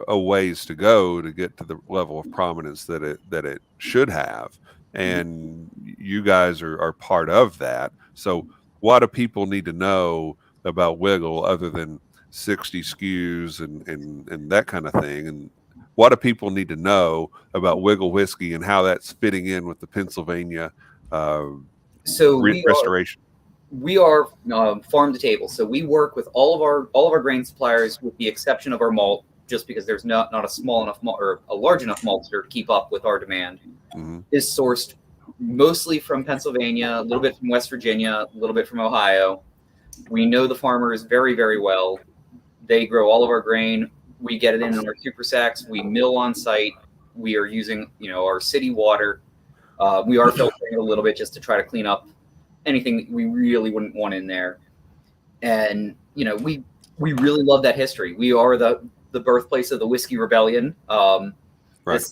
a ways to go to get to the level of prominence that it should have. And you guys are part of that. So what do people need to know about Wigle other than 60 SKUs and that kind of thing? what do people need to know about Wigle whiskey and how that's fitting in with the Pennsylvania restoration? We are farm to table, so we work with all of our grain suppliers, with the exception of our malt, just because there's not a small enough malt or a large enough maltster to keep up with our demand. Is sourced mostly from Pennsylvania, a little bit from West Virginia, a little bit from Ohio. We know the farmers very, very well. They grow all of our grain. We get it in our super sacks. We mill on site. We are using, our city water. We are filtering it a little bit just to try to clean up anything that we really wouldn't want in there. And, we really love that history. We are the birthplace of the Whiskey Rebellion. Right.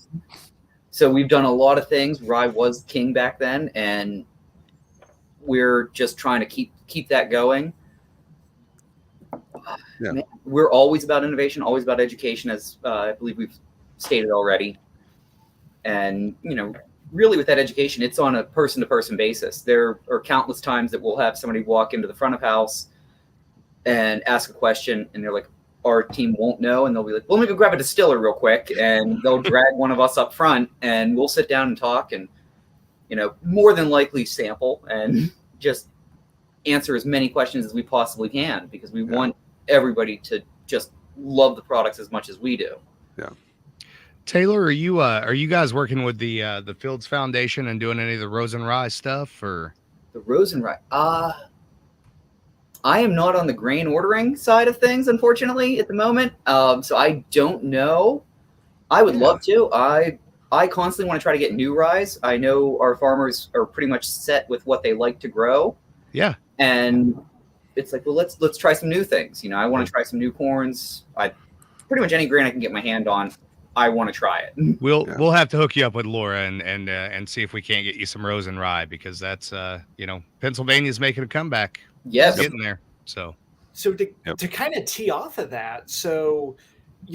So we've done a lot of things. Rye was king back then, and we're just trying to keep that going. Yeah. We're always about innovation, always about education, as I believe we've stated already. And, really with that education, it's on a person-to-person basis. There are countless times that we'll have somebody walk into the front of house and ask a question, and they're like, our team won't know, and they'll be like, well, let me go grab a distiller real quick, and they'll drag one of us up front, and we'll sit down and talk, and more than likely sample and just answer as many questions as we possibly can, because we want everybody to just love the products as much as we do. Yeah. Taylor, are you guys working with the Fields Foundation and doing any of the Rose and Rye stuff, or the Rose and Rye? I am not on the grain ordering side of things, unfortunately, at the moment. So I don't know. I would love to. I constantly want to try to get new rye. I know our farmers are pretty much set with what they like to grow. Yeah. And it's like, well, let's try some new things. I want to try some new corns. Pretty much any grain I can get my hand on, I want to try it. We'll have to hook you up with Laura and see if we can't get you some Rose and Rye, because that's Pennsylvania's making a comeback. Yes, getting there. So to kind of tee off of that, so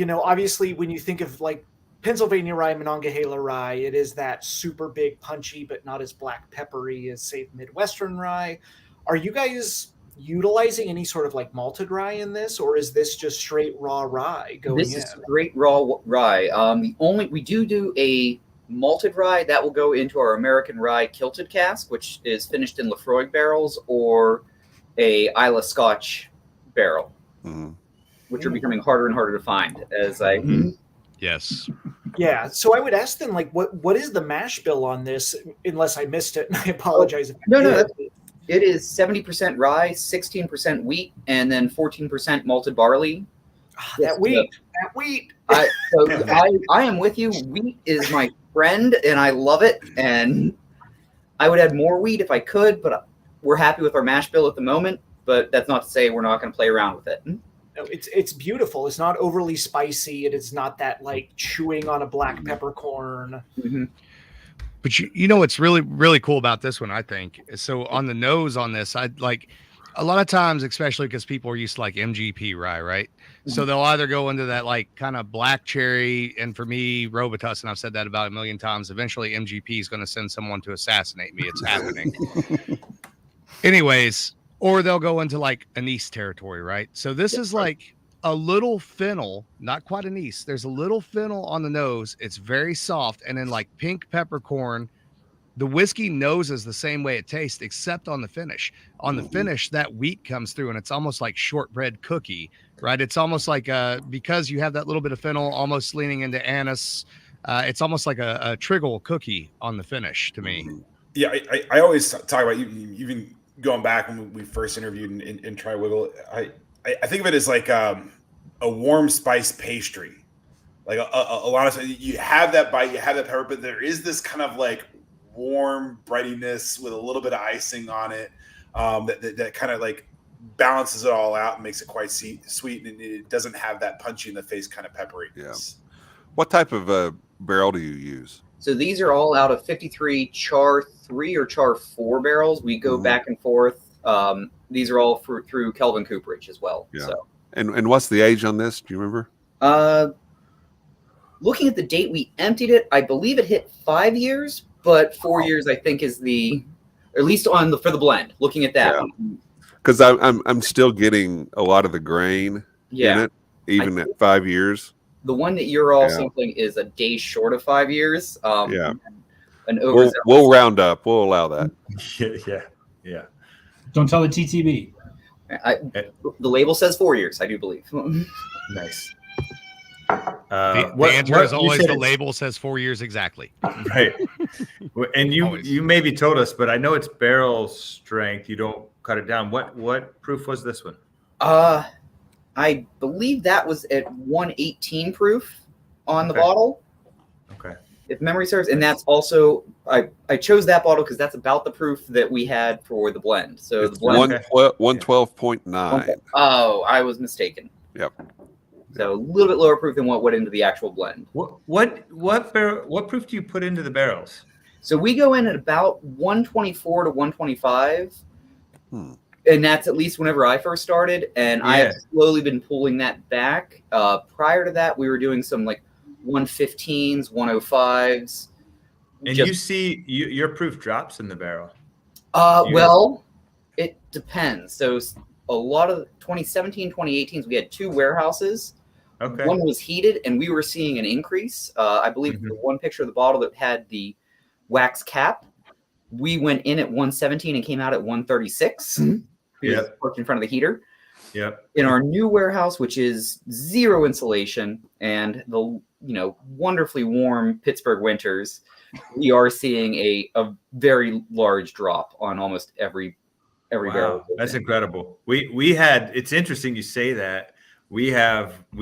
obviously when you think of like Pennsylvania rye, Monongahela rye, it is that super big, punchy, but not as black peppery as say Midwestern rye. Are you guys utilizing any sort of like malted rye in this, or is this just straight raw rye going in? This is straight raw rye. We do a malted rye that will go into our American rye kilted cask, which is finished in Lefroy barrels, or a Isla Scotch barrel, which are becoming harder and harder to find as I. Yes. Yeah. So I would ask them, like, what is the mash bill on this? Unless I missed it, and I apologize. No. It is 70% rye, 16% wheat, and then 14% malted barley. That wheat. I am with you. Wheat is my friend, and I love it. And I would add more wheat if I could, but we're happy with our mash bill at the moment. But that's not to say we're not going to play around with it. No, it's beautiful. It's not overly spicy. It is not that like chewing on a black peppercorn. Mm-hmm. But you know what's really, really cool about this one, I think. So on the nose on this, I'd like a lot of times, especially because people are used to like MGP rye, right? Mm-hmm. So they'll either go into that like kind of black cherry, and for me, Robitussin, I've said that about a million times. Eventually, MGP is going to send someone to assassinate me. It's happening. Anyways, or they'll go into like anise territory, right? So this is like a little fennel, not quite anise. There's a little fennel on the nose. It's very soft, and then like pink peppercorn. The whiskey noses the same way it tastes, except on the finish. On the finish, that wheat comes through, and it's almost like shortbread cookie, right? It's almost like because you have that little bit of fennel, almost leaning into anise. It's almost like a triggle cookie on the finish to me. Yeah, I always talk about even going back when we first interviewed and tried Wigle. I think of it as like a warm spice pastry. Like a lot of times you have that bite, you have that pepper, but there is this kind of like warm breadiness with a little bit of icing on it that kind of like balances it all out and makes it quite sweet, and it doesn't have that punchy in the face kind of peppery. Yeah. What type of barrel do you use? So these are all out of 53 char 3 or char 4 barrels. We go back and forth. These are all through Kelvin Cooperage as well. Yeah. So. And what's the age on this? Do you remember? Looking at the date we emptied it, I believe it hit 5 years, but 4 years I think is at least for the blend. Looking at that, because I'm still getting a lot of the grain in it, even at 5 years. the one that you're all Yeah. sampling is a day short of 5 years. Yeah. An We'll round up. We'll allow that. Yeah. Don't tell the TTB. the label says 4 years, I do believe. Nice. The answer is you always said the it's- label says 4 years exactly. Right. And Always. you maybe told us, but I know it's barrel strength. You don't cut it down. What proof was this one? I believe that was at 118 proof on the Okay. bottle, Okay. if memory serves. And that's also, I chose that bottle because that's about the proof that we had for the blend. So It's the blend, 112.9. oh, I was mistaken. Yep. So a little bit lower proof than what went into the actual blend. What proof do you put into the barrels? So we go in at about 124 to 125. Hmm. And that's at least whenever I first started. And I have slowly been pulling that back. Prior to that, we were doing some like 115s, 105s. And you see your proof drops in the barrel. Well, it depends. So a lot of 2017, 2018s, we had 2 warehouses. Okay. One was heated, and we were seeing an increase. I believe the one picture of the bottle that had the wax cap, we went in at 117 and came out at 136. Yeah. Worked in front of the heater. Yep. In our new warehouse, which is 0 insulation and the wonderfully warm Pittsburgh winters, we are seeing a very large drop on almost every barrel. Wow, that's incredible. We had, it's interesting you say that. We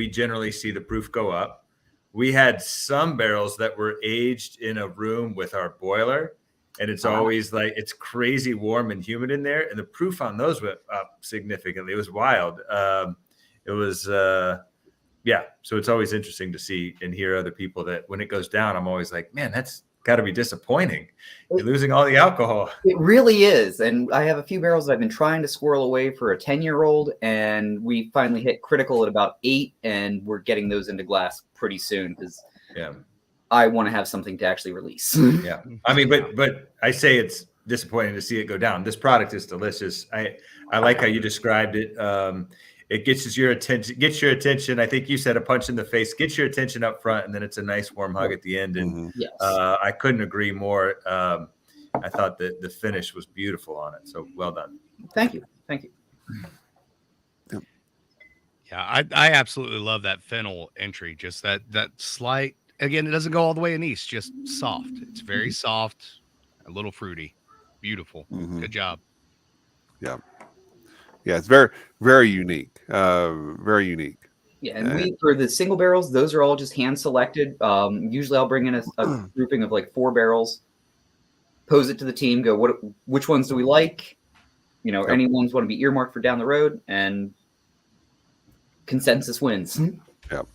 generally see the proof go up. We had some barrels that were aged in a room with our boiler, and it's always like, it's crazy warm and humid in there, and the proof on those went up significantly. It was wild. It was so it's always interesting to see and hear other people that when it goes down, I'm always like, man, that's got to be disappointing. You're losing all the alcohol. It really is. And I have a few barrels that I've been trying to squirrel away for a 10-year-old, and we finally hit critical at about 8, and we're getting those into glass pretty soon because I want to have something to actually release. Yeah. I mean, but I say it's disappointing to see it go down. This product is delicious. I like how you described it. It gets your attention. I think you said a punch in the face, gets your attention up front, and then it's a nice warm hug at the end. And Yes. I couldn't agree more. I thought that the finish was beautiful on it. So well done. Thank you. Yeah, I absolutely love that fennel entry. Just that slight, again, it doesn't go all the way in east, just soft. It's very soft, a little fruity. Beautiful. Good job. Yeah. Yeah, it's very, very unique. Very unique. Yeah, and for the single barrels, those are all just hand selected. Usually I'll bring in a grouping of like 4 barrels, pose it to the team, go, which ones do we like? Any ones want to be earmarked for down the road, and consensus wins. Yep. Okay.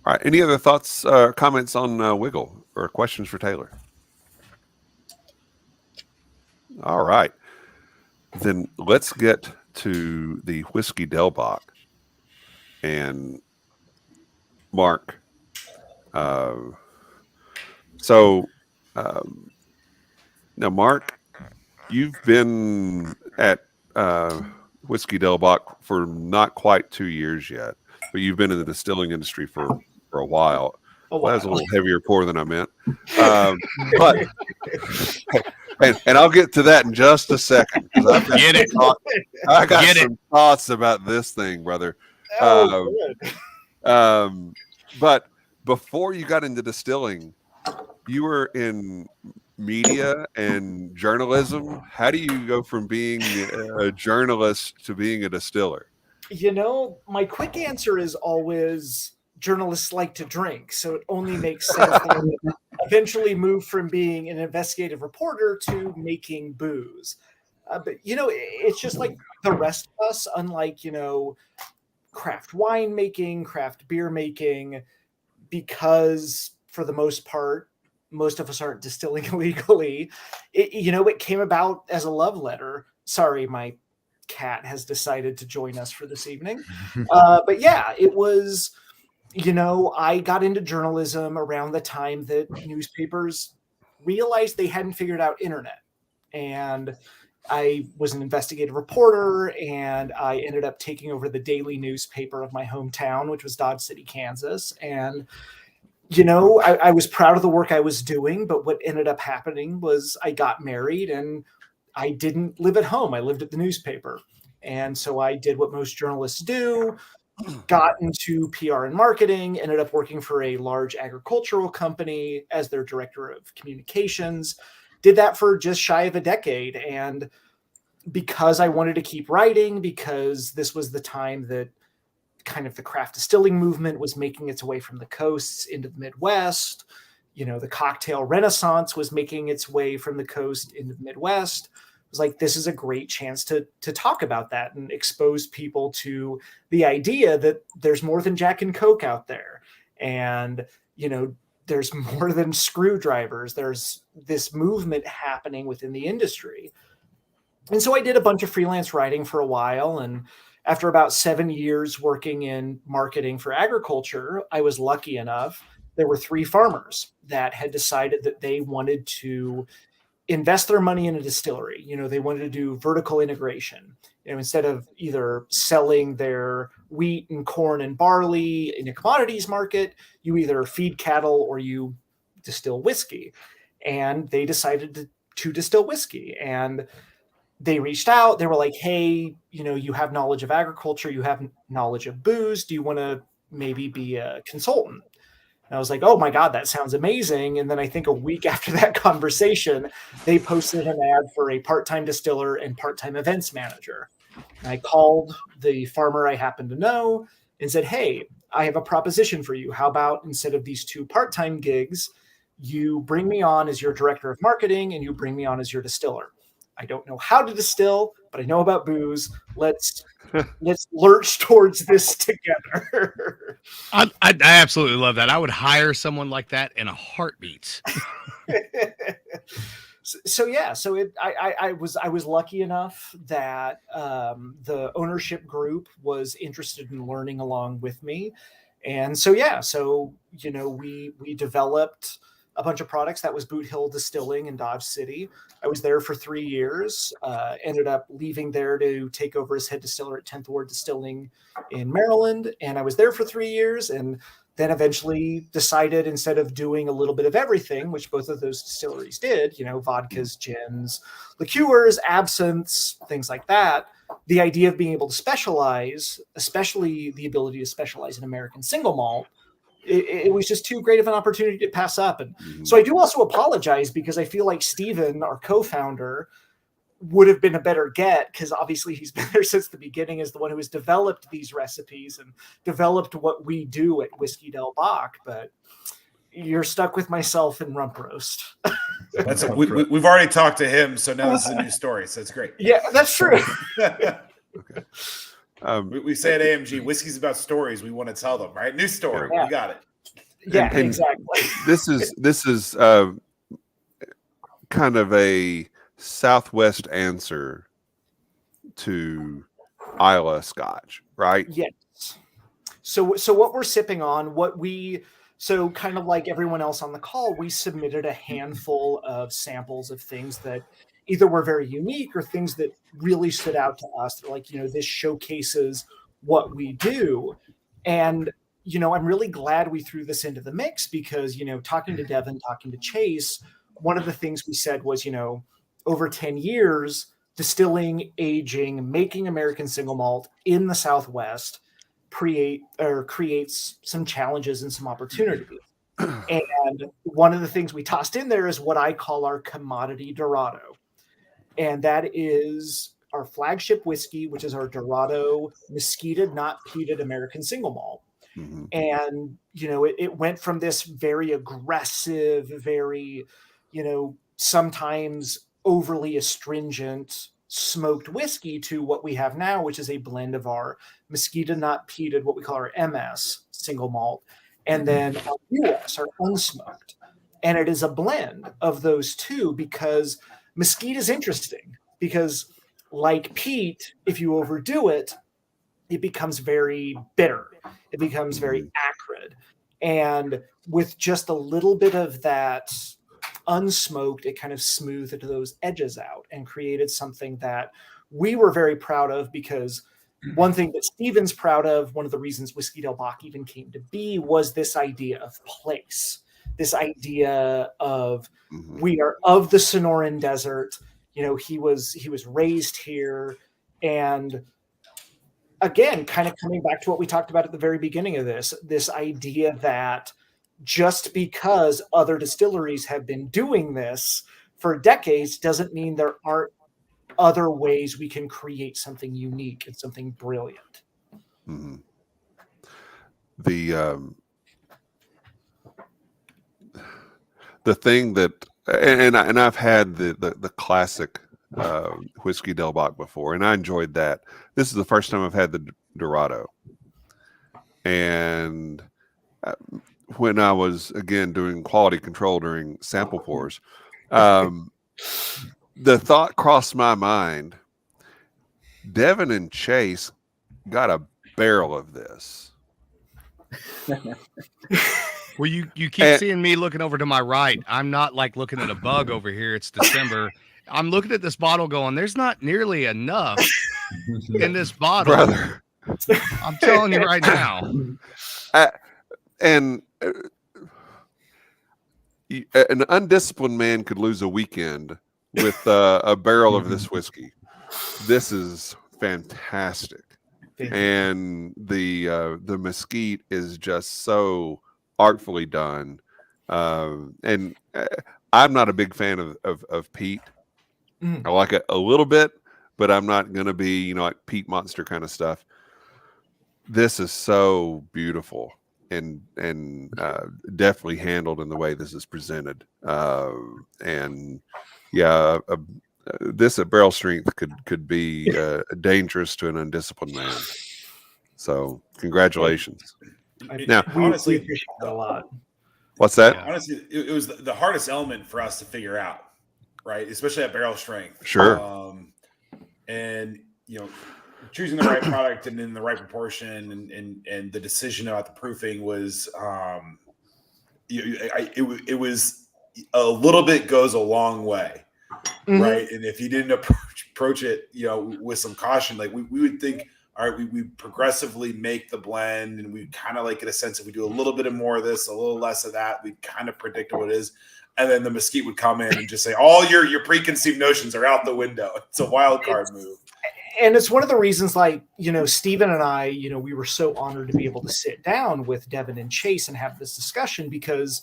All right. Any other thoughts, comments on Wigle, or questions for Taylor? All right. Then let's get to the whiskey Del-Bac. And Mark. Now, Mark, you've been at Whiskey Del-Bac for not quite 2 years yet, but you've been in the distilling industry for a while. Well, that was a little heavier pour than I meant. But and I'll get to that in just a second. I got some thoughts about this thing, brother. But before you got into distilling, you were in media and journalism. How do you go from being a journalist to being a distiller? My quick answer is always journalists like to drink, so it only makes sense that I would eventually move from being an investigative reporter to making booze. But it's just like the rest of us, unlike craft wine making, craft beer making, because for the most part, most of us aren't distilling illegally. It came about as a love letter. Sorry, my cat has decided to join us for this evening. But yeah, it was. I got into journalism around the time that newspapers realized they hadn't figured out internet. And I was an investigative reporter, and I ended up taking over the daily newspaper of my hometown, which was Dodge City, Kansas. And, I was proud of the work I was doing, but what ended up happening was I got married and I didn't live at home. I lived at the newspaper. And so I did what most journalists do, got into PR and marketing, ended up working for a large agricultural company as their director of communications. Did that for just shy of a decade. And because I wanted to keep writing, because this was the time that kind of the craft distilling movement was making its way from the coasts into the Midwest, the cocktail renaissance was making its way from the coast into the Midwest. It was like, this is a great chance to talk about that and expose people to the idea that there's more than Jack and Coke out there. And, there's more than screwdrivers. There's this movement happening within the industry. And so I did a bunch of freelance writing for a while. And after about 7 years working in marketing for agriculture, I was lucky enough. There were 3 farmers that had decided that they wanted to invest their money in a distillery. They wanted to do vertical integration. Instead of either selling their wheat and corn and barley in a commodities market, you either feed cattle or you distill whiskey. And they decided to distill whiskey. And they reached out. They were like, hey, you have knowledge of agriculture. You have knowledge of booze. Do you want to maybe be a consultant? And I was like, oh my God, that sounds amazing. And then I think a week after that conversation, they posted an ad for a part-time distiller and part-time events manager. And I called the farmer I happened to know and said, hey, I have a proposition for you. How about instead of these 2 part-time gigs, you bring me on as your director of marketing and you bring me on as your distiller. I don't know how to distill, but I know about booze. Let's lurch towards this together. I absolutely love that. I would hire someone like that in a heartbeat. I was lucky enough that the ownership group was interested in learning along with me, and we developed a bunch of products. That was Boot Hill Distilling in Dodge City. I was there for 3 years, ended up leaving there to take over as head distiller at 10th Ward Distilling in Maryland. And I was there for 3 years and then eventually decided, instead of doing a little bit of everything, which both of those distilleries did, vodkas, gins, liqueurs, absinthes, things like that, the idea of being able to specialize, especially the ability to specialize in American single malt, it was just too great of an opportunity to pass up. And so I do also apologize, because I feel like Steven, our co-founder, would have been a better get, because obviously he's been there since the beginning as the one who has developed these recipes and developed what we do at Whiskey Del-Bac. But you're stuck with myself and Rump Roast. We've already talked to him, so now this is a new story. So it's great. Yeah, that's true. Okay. We say at AMG, whiskey's about stories. We want to tell them, right? New story. Yeah. We got it. Yeah, And exactly. This is kind of a Southwest answer to Islay Scotch, right? Yes. So what we're sipping on, kind of like everyone else on the call, we submitted a handful of samples of things that either were very unique or things that really stood out to us. They're like, this showcases what we do. And, I'm really glad we threw this into the mix, because, talking to Devin, talking to Chase, one of the things we said was, over 10 years, distilling, aging, making American single malt in the Southwest creates some challenges and some opportunities. And one of the things we tossed in there is what I call our commodity Dorado. And that is our flagship whiskey, which is our Dorado mesquite, not peated American single malt. Mm-hmm. And, it went from this very aggressive, very, sometimes overly astringent smoked whiskey to what we have now, which is a blend of our mesquite, not peated, what we call our MS single malt, and then our US, our unsmoked. And it is a blend of those two, because mesquite is interesting, because like peat, if you overdo it, it becomes very bitter. It becomes very acrid. And with just a little bit of that unsmoked, it kind of smoothed those edges out and created something that we were very proud of, because one thing that Steven's proud of, one of the reasons Whiskey Del-Bac even came to be, was this idea of place, this idea of we are of the Sonoran Desert. You know, he was raised here, and again, kind of coming back to what we talked about at the very beginning of this idea that just because other distilleries have been doing this for decades doesn't mean there aren't other ways we can create something unique and something brilliant. Mm-hmm. The thing that, and I've had the classic Whiskey Del-Bac before, and I enjoyed that. This is the first time I've had the Dorado, and when I was again doing quality control during sample pours, the thought crossed my mind: Devin and Chase got a barrel of this. Well, you keep seeing me looking over to my right. I'm not like looking at a bug over here. It's December. I'm looking at this bottle going, there's not nearly enough in this bottle. Brother. I'm telling you right now. An undisciplined man could lose a weekend with a barrel of this whiskey. This is fantastic. And the mesquite is just so artfully done. And I'm not a big fan of peat. I like it a little bit, but I'm not going to be, you know, like peat monster kind of stuff. This is so beautiful and definitely handled in the way this is presented. And yeah, this at barrel strength could be dangerous to an undisciplined man. So congratulations. Now, honestly, appreciate that a lot. What's that? Honestly, it was the hardest element for us to figure out, right? Especially at barrel strength. Sure. And you know, choosing the right product and in the right proportion, and the decision about the proofing was, it was a little bit goes a long way, right? And if you didn't approach it, you know, with some caution, like we would think, all right, we progressively make the blend, and we kind of like get a sense if we do a little bit of more of this, a little less of that, we kind of predict what it is. And then the mesquite would come in and just say, all your preconceived notions are out the window. It's a wild card move. And it's one of the reasons, like, you know, Steven and I, you know, we were so honored to be able to sit down with Devin and Chase and have this discussion, because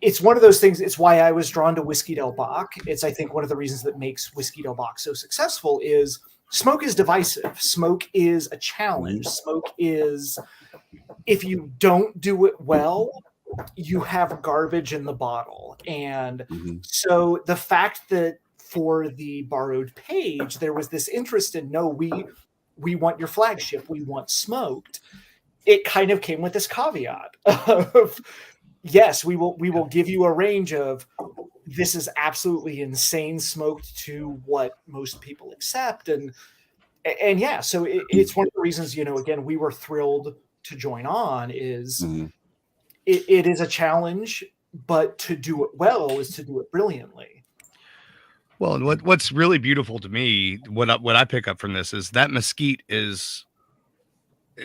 it's one of those things. It's why I was drawn to Whiskey Del-Bac. It's, I think, one of the reasons that makes Whiskey Del-Bac so successful is smoke is divisive. Smoke is a challenge. Smoke is, if you don't do it well, you have garbage in the bottle. And so the fact that for the borrowed page, there was this interest in, no, we want your flagship, we want smoked. It kind of came with this caveat of, yes, we will give you a range of, this is absolutely insane smoked to what most people accept. And yeah, so it's one of the reasons, you know, again, we were thrilled to join on is it is a challenge, but to do it well is to do it brilliantly. Well, and what's really beautiful to me, what I pick up from this is that mesquite is,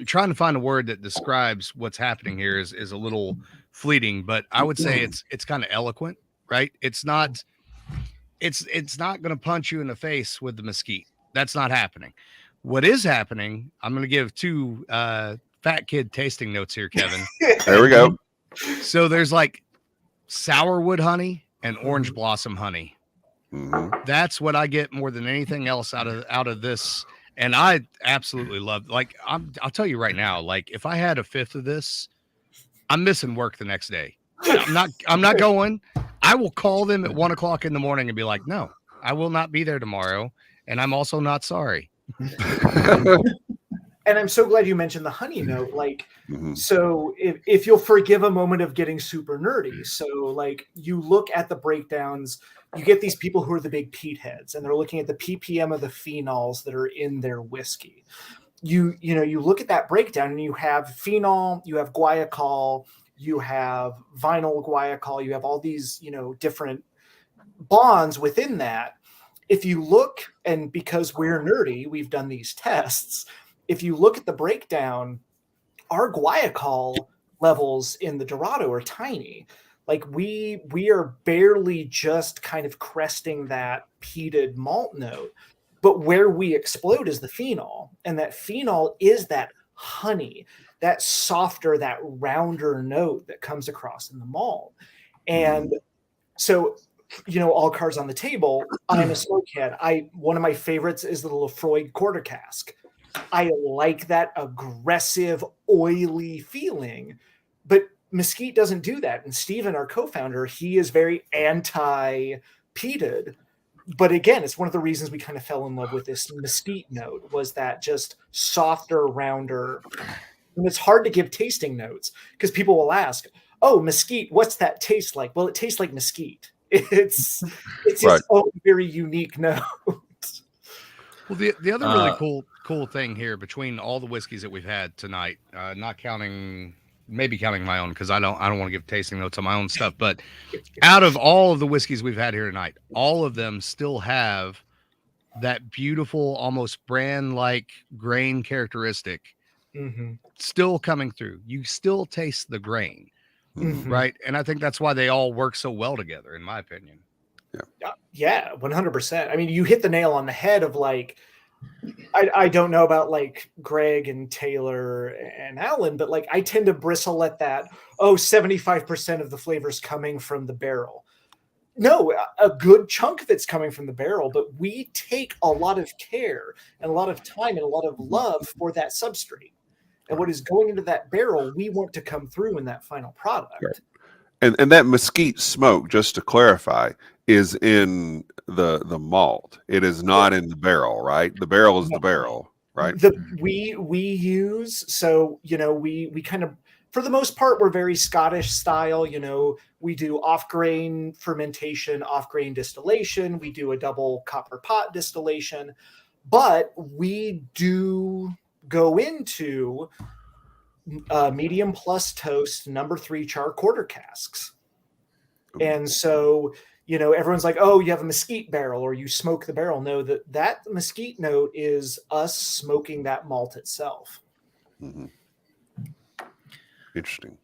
trying to find a word that describes what's happening here is a little fleeting, but I would say it's kind of eloquent, right? It's not going to punch you in the face with the mesquite. That's not happening. What is happening, I'm going to give two fat kid tasting notes here, Kevin. There we go. So there's like sourwood honey and orange blossom honey. That's what I get more than anything else out of this. And I absolutely love, like, I'll tell you right now, like, if I had a fifth of this, I'm missing work the next day. I'm not going. I will call them at 1 o'clock in the morning and be like, no, I will not be there tomorrow. And I'm also not sorry. And I'm so glad you mentioned the honey note. Like, so if you'll forgive a moment of getting super nerdy. So like, you look at the breakdowns, you get these people who are the big peat heads, and they're looking at the ppm of the phenols that are in their whiskey. You look at that breakdown, and you have phenol, you have guaiacol, you have vinyl guaiacol, you have all these, different bonds within that. If you look, and because we're nerdy, we've done these tests. If you look at the breakdown, our guaiacol levels in the Dorado are tiny. Like we are barely just kind of cresting that peated malt note, but where we explode is the phenol, and that phenol is that honey, that softer, that rounder note that comes across in the malt. And so, all cards on the table, I'm a smokehead. One of my favorites is the Lefroy quarter cask. I like that aggressive, oily feeling, but Mesquite doesn't do that. And Steven, our co-founder, he is very anti-peated. But again, it's one of the reasons we kind of fell in love with this Mesquite note, was that just softer, rounder. And it's hard to give tasting notes because people will ask, "Oh, Mesquite, what's that taste like?" Well, it tastes like Mesquite. It's Right. its own very unique note. Well, the other really cool thing here between all the whiskeys that we've had tonight, not counting, maybe counting my own, because I don't want to give tasting notes on my own stuff, but out of all of the whiskeys we've had here tonight, all of them still have that beautiful, almost brand-like grain characteristic still coming through. You still taste the grain, right? And I think that's why they all work so well together, in my opinion. Yeah, 100%. I mean, you hit the nail on the head of like, I don't know about like Greg and Taylor and Alan, but like I tend to bristle at that, 75% of the flavors coming from the barrel. No, a good chunk of it's coming from the barrel, but we take a lot of care and a lot of time and a lot of love for that substrate. And what is going into that barrel, we want to come through in that final product. Right. And that mesquite smoke, just to clarify, is in the malt. It is not in the barrel, right? The barrel is the barrel, right? We use, so, we kind of, for the most part, we're very Scottish style. We do off-grain fermentation, off-grain distillation. We do a double copper pot distillation, but we do go into medium plus toast number 3 char quarter casks. And so, everyone's like, "Oh, you have a mesquite barrel or you smoke the barrel." No, that mesquite note is us smoking that malt itself. Interesting.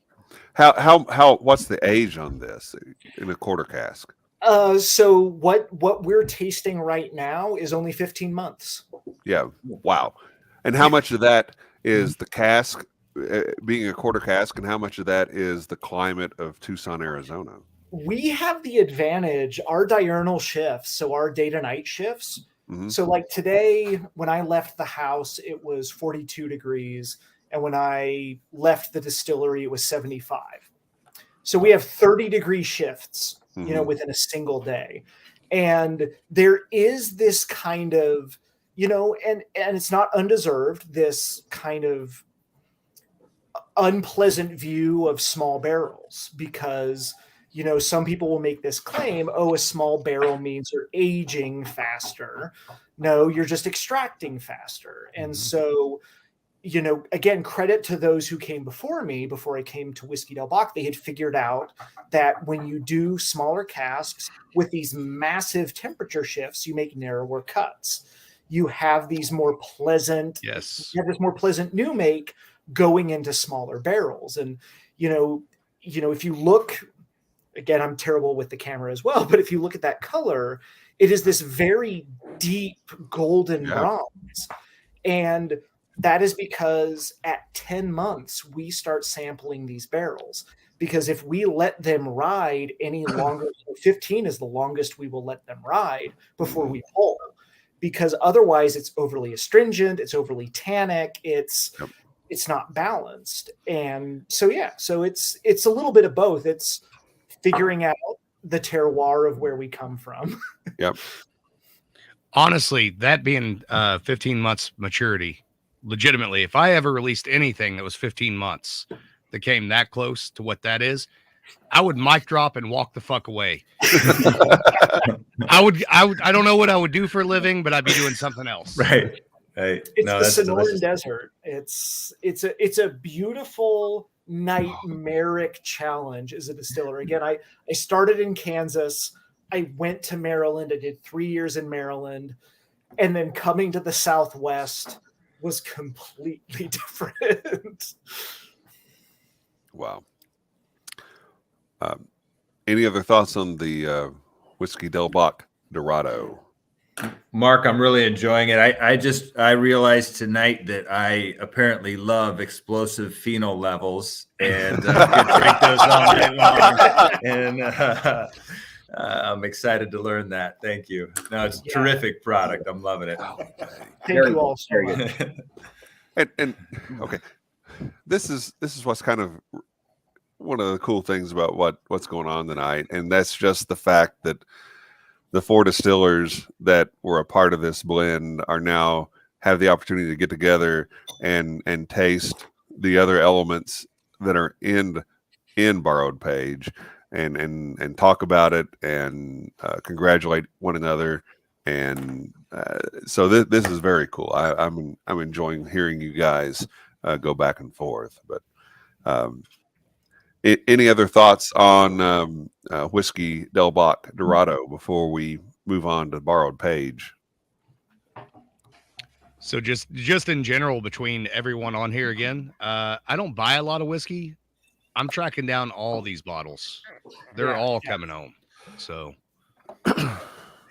How what's the age on this in a quarter cask? So what we're tasting right now is only 15 months. Yeah. Wow. And how much of that is the cask being a quarter cask, and how much of that is the climate of Tucson, Arizona? We have the advantage, our diurnal shifts, so our day to night shifts. So like today, when I left the house, it was 42 degrees. And when I left the distillery, it was 75. So we have 30-degree shifts, within a single day. And there is this kind of, and it's not undeserved, this kind of unpleasant view of small barrels, because some people will make this claim, a small barrel means you're aging faster. No, you're just extracting faster. And so, again, credit to those who came before me, before I came to Whiskey Del-Bac, they had figured out that when you do smaller casks with these massive temperature shifts, you make narrower cuts. You have these more pleasant, you have this more pleasant new make going into smaller barrels. And, if you look, again, I'm terrible with the camera as well, but if you look at that color, it is this very deep golden bronze. And that is because at 10 months, we start sampling these barrels. Because if we let them ride any longer, 15 is the longest we will let them ride before we pull. Because otherwise it's overly astringent, it's overly tannic, it's not balanced. And so, so it's a little bit of both. It's figuring out the terroir of where we come from. Honestly, that being 15 months maturity, legitimately, if I ever released anything that was 15 months that came that close to what that is, I would mic drop and walk the fuck away. I don't know what I would do for a living, but I'd be doing something else. Right. It's the Sonoran Desert. It's a beautiful nightmaric challenge as a distiller. Again, I started in Kansas. I went to Maryland. I did 3 years in Maryland. And then coming to the Southwest was completely different. Wow. Any other thoughts on the whiskey Del-Bac Dorado? Mark, I'm really enjoying it. I realized tonight that I apparently love explosive phenol levels and could drink those all night long. And I'm excited to learn that. Thank you. No, it's a terrific product. I'm loving it. Thank you all so Very much. good. And okay, this is what's kind of one of the cool things about what's going on tonight, and that's just the fact that the 4 distillers that were a part of this blend are now have the opportunity to get together and taste the other elements that are in Borrowed Page and talk about it and congratulate one another. And so this is very cool. I'm enjoying hearing you guys go back and forth. But any other thoughts on whiskey Del-Bac Dorado before we move on to Borrowed Page? So just in general, between everyone on here again, I don't buy a lot of whiskey. I'm tracking down all these bottles. They're all coming home. So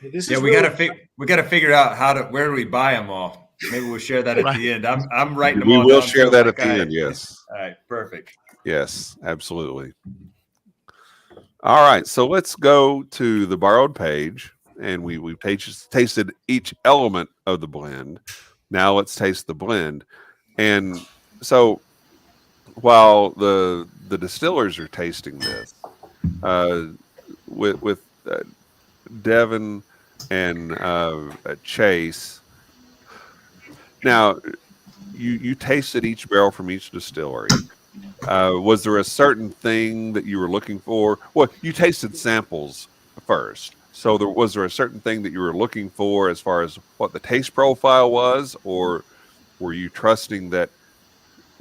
This Yeah, is we really- gotta figure out where do we buy them all. Maybe we'll share that at the end. I'm writing them We all will down share so that my at the guy- end. Yes. All right, perfect. Yes, absolutely. All right, so let's go to the Borrowed Page, and we've tasted each element of the blend. Now let's taste the blend. And so while the distillers are tasting this, with Devin and Chase, now you tasted each barrel from each distillery. Was there a certain thing that you were looking for? Well, you tasted samples first. So was there a certain thing that you were looking for as far as what the taste profile was? Or were you trusting that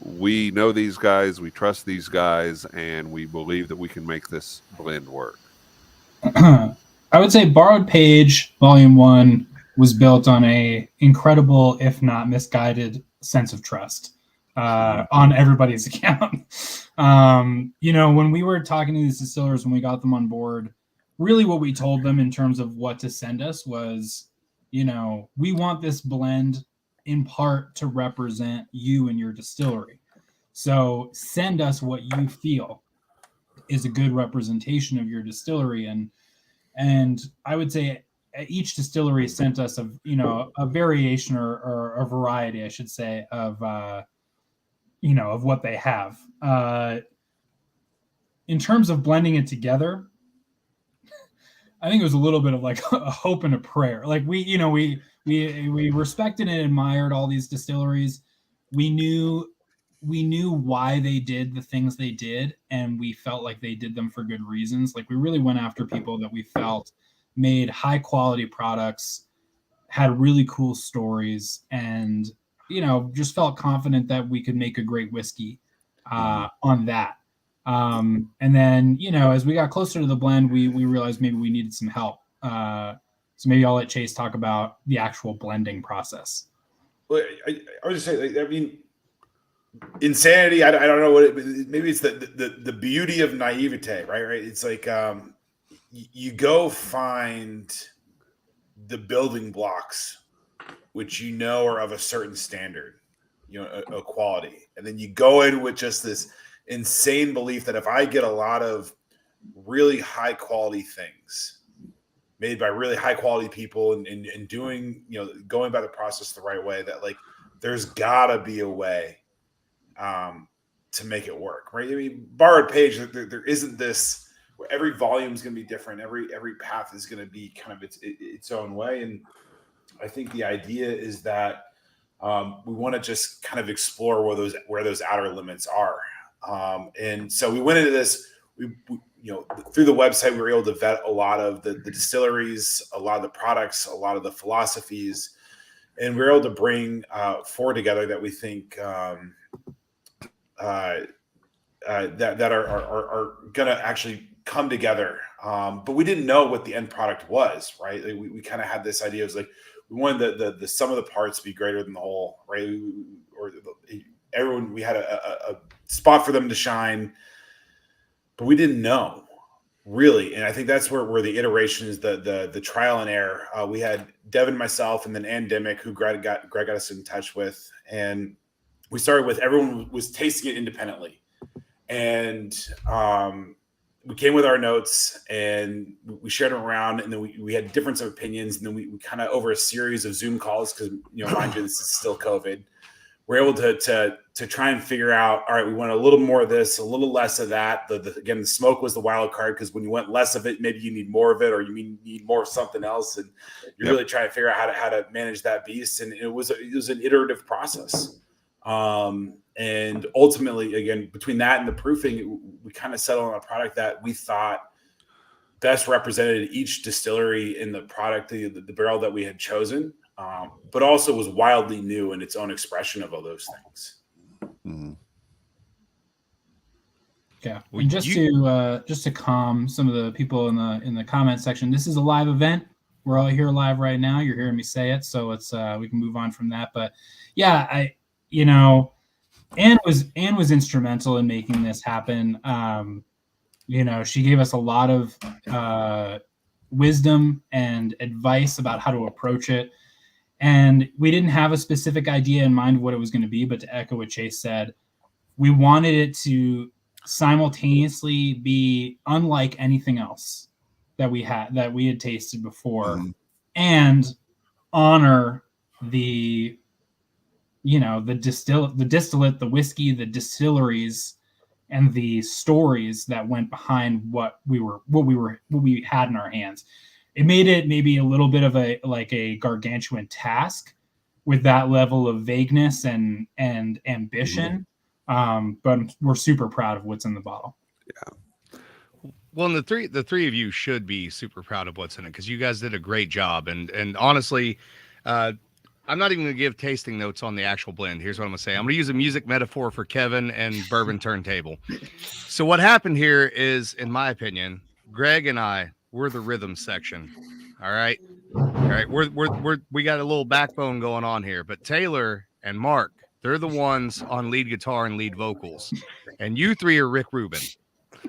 we know these guys, we trust these guys, and we believe that we can make this blend work? I would say Borrowed Page Volume 1 was built on a incredible, if not misguided, sense of trust on everybody's account. When we were talking to these distillers, when we got them on board, really what we told them in terms of what to send us was, we want this blend in part to represent you and your distillery. So send us what you feel is a good representation of your distillery. And I would say each distillery sent us a variation or a variety, I should say, of what they have. In terms of blending it together, I think it was a little bit of like a hope and a prayer. Like we respected and admired all these distilleries. We knew why they did the things they did, and we felt like they did them for good reasons. Like we really went after people that we felt made high quality products, had really cool stories, and just felt confident that we could make a great whiskey on that. And then as we got closer to the blend, we realized maybe we needed some help. So maybe I'll let Chase talk about the actual blending process. Well, I would just say, insanity. I don't know what maybe it's the beauty of naivete, right? It's like you go find the building blocks which are of a certain standard, a quality, and then you go in with just this insane belief that if I get a lot of really high quality things made by really high quality people and doing, going by the process the right way, that like there's gotta be a way to make it work, right? I mean, Borrowed Page, there isn't this where every volume is going to be different. Every path is going to be kind of its own way. And I think the idea is that we want to just kind of explore where those outer limits are. And so we went into this, we through the website, we were able to vet a lot of the distilleries, a lot of the products, a lot of the philosophies, and we were able to bring 4 together that we think that are gonna actually come together. But we didn't know what the end product was, right? Like, we kind of had this idea. It was like we wanted the sum of the parts to be greater than the whole, right? We had a spot for them to shine, but we didn't know really. And I think that's where the iterations, the trial and error. We had Devin, myself, and then Ann Dimick, who Greg got us in touch with, and we started with everyone was tasting it independently, and we came with our notes and we shared them around, and then we had difference of opinions, and then we kind of, over a series of Zoom calls, because mind you, this is still COVID, we're able to try and figure out, all right, we want a little more of this, a little less of that. Again, the smoke was the wild card, because when you want less of it, maybe you need more of it, or you need more of something else, and you're really trying to figure out how to manage that beast. And it was an iterative process. And ultimately, again, between that and the proofing, we kind of settled on a product that we thought best represented each distillery in the product, the barrel that we had chosen, but also was wildly new in its own expression of all those things. Mm-hmm. Yeah, and just to calm some of the people in the comment section, this is a live event. We're all here live right now. You're hearing me say it, so let's we can move on from that. But yeah, Anne was instrumental in making this happen. She gave us a lot of wisdom and advice about how to approach it. And we didn't have a specific idea in mind of what it was going to be, but to echo what Chase said, we wanted it to simultaneously be unlike anything else that we had tasted before, and honor the distillate, the whiskey, the distilleries, and the stories that went behind what we had in our hands. It made it maybe a little bit of a gargantuan task with that level of vagueness and ambition. But we're super proud of what's in the bottle. Yeah. Well, and the three of you should be super proud of what's in it, because you guys did a great job. And honestly, I'm not even going to give tasting notes on the actual blend. Here's what I'm going to say. I'm going to use a music metaphor for Kevin and bourbon turntable. So what happened here is, in my opinion, Greg and I, we're the rhythm section. All right. We got a little backbone going on here, but Taylor and Mark, they're the ones on lead guitar and lead vocals, and you three are Rick Rubin.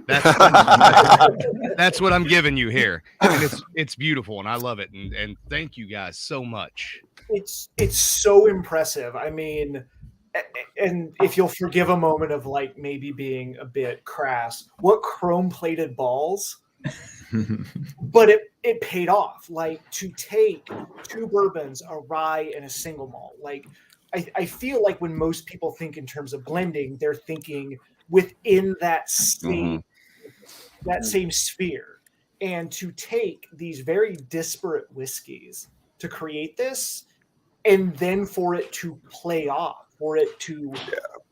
That's what I'm giving you here. And it's beautiful, and I love it. And thank you guys so much. It's so impressive. I mean, and if you'll forgive a moment of maybe being a bit crass, what chrome-plated balls? But it paid off. To take two bourbons, a rye, and a single malt. I feel like when most people think in terms of blending, they're thinking within that same sphere. And to take these very disparate whiskeys to create this, and then for it to play off, for it to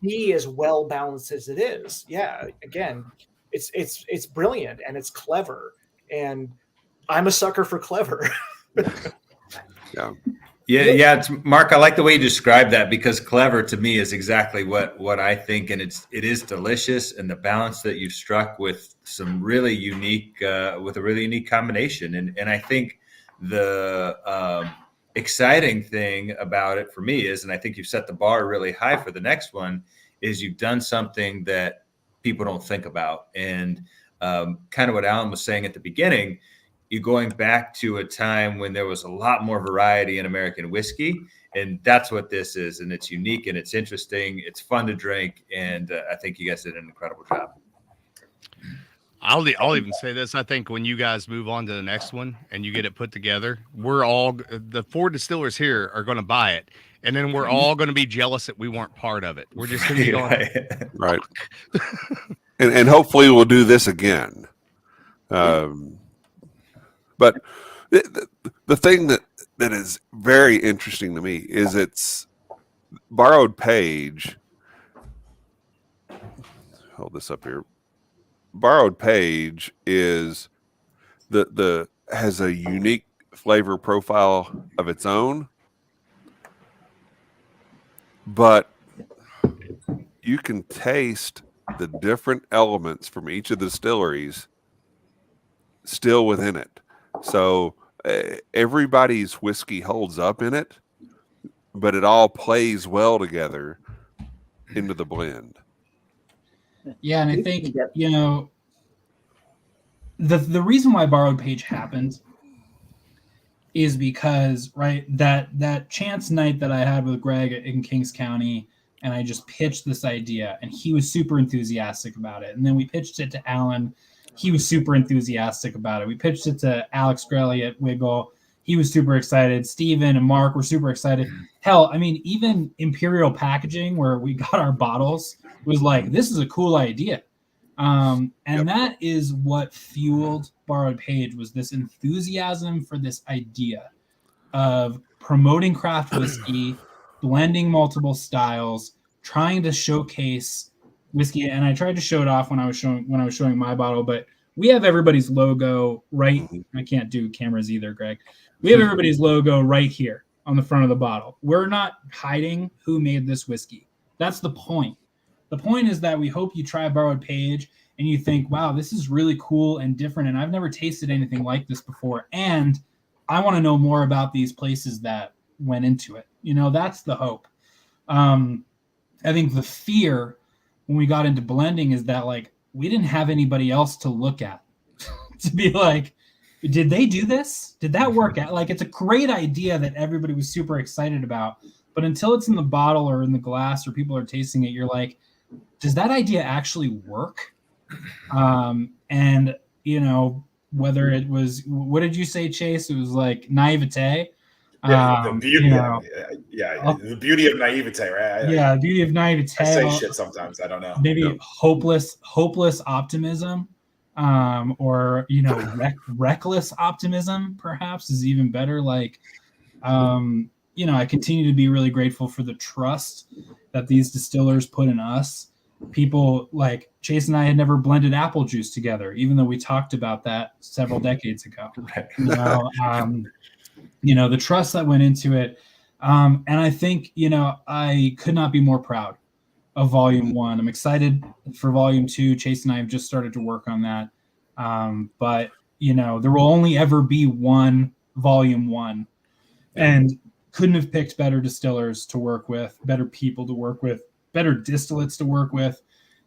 be as well balanced as it is. Yeah, again, it's brilliant and it's clever. And I'm a sucker for clever. Yeah. Mark, I like the way you described that, because clever to me is exactly what I think, and it is delicious, and the balance that you've struck with some really unique with a really unique combination, and I think the exciting thing about it for me is, and I think you've set the bar really high for the next one, is you've done something that people don't think about, and kind of what Alan was saying at the beginning. You're going back to a time when there was a lot more variety in American whiskey, and that's what this is. And it's unique, and it's interesting. It's fun to drink, and I think you guys did an incredible job. I'll even say this. I think when you guys move on to the next one and you get it put together, the 4 distillers here are going to buy it, and then we're all going to be jealous that we weren't part of it. We're just going to be going right. and hopefully we'll do this again. But the thing that is very interesting to me is it's Borrowed Page. Hold this up here. Borrowed Page is has a unique flavor profile of its own, but you can taste the different elements from each of the distilleries still within it. So everybody's whiskey holds up in it, but it all plays well together into the blend. Yeah, and I think, you know, the reason why Borrowed Page happened is because, right, that chance night that I had with Greg in Kings County, and I just pitched this idea, and he was super enthusiastic about it. And then we pitched it to Alan. He was super enthusiastic about it. We pitched it to Alex Grelly at Wigle. He was super excited. Steven and Mark were super excited. Hell, I mean, even Imperial Packaging, where we got our bottles, was like, this is a cool idea. And that is what fueled Borrowed Page, was this enthusiasm for this idea of promoting craft whiskey, blending multiple styles, trying to showcase whiskey. And I tried to show it off when I was showing my bottle, but we have everybody's logo right. I can't do cameras either, Greg. We have everybody's logo right here on the front of the bottle. We're not hiding who made this whiskey. That's the point. The point is that we hope you try Borrowed Page and you think, wow, this is really cool and different, and I've never tasted anything like this before, and I want to know more about these places that went into it. You know, that's the hope. I think the fear when we got into blending is that, like, we didn't have anybody else to look at to be like, did they do this? Did that work out? Like, it's a great idea that everybody was super excited about, but until it's in the bottle or in the glass or people are tasting it, you're like, does that idea actually work? And, you know, whether it was, what did you say, Chase? It was like naivete. The beauty, you know, the beauty of naivete, right? The beauty of naivete. I say shit sometimes. I don't know. Maybe hopeless optimism, or, you know, reckless optimism, perhaps, is even better. Like, you know, I continue to be really grateful for the trust that these distillers put in us. People like Chase and I had never blended apple juice together, even though we talked about that several decades ago. Right. You know, the trust that went into it. And I think, you know, I could not be more proud of Volume 1. I'm excited for Volume 2. Chase and I have just started to work on that. But, you know, there will only ever be one Volume 1. And couldn't have picked better distillers to work with, better people to work with, better distillates to work with,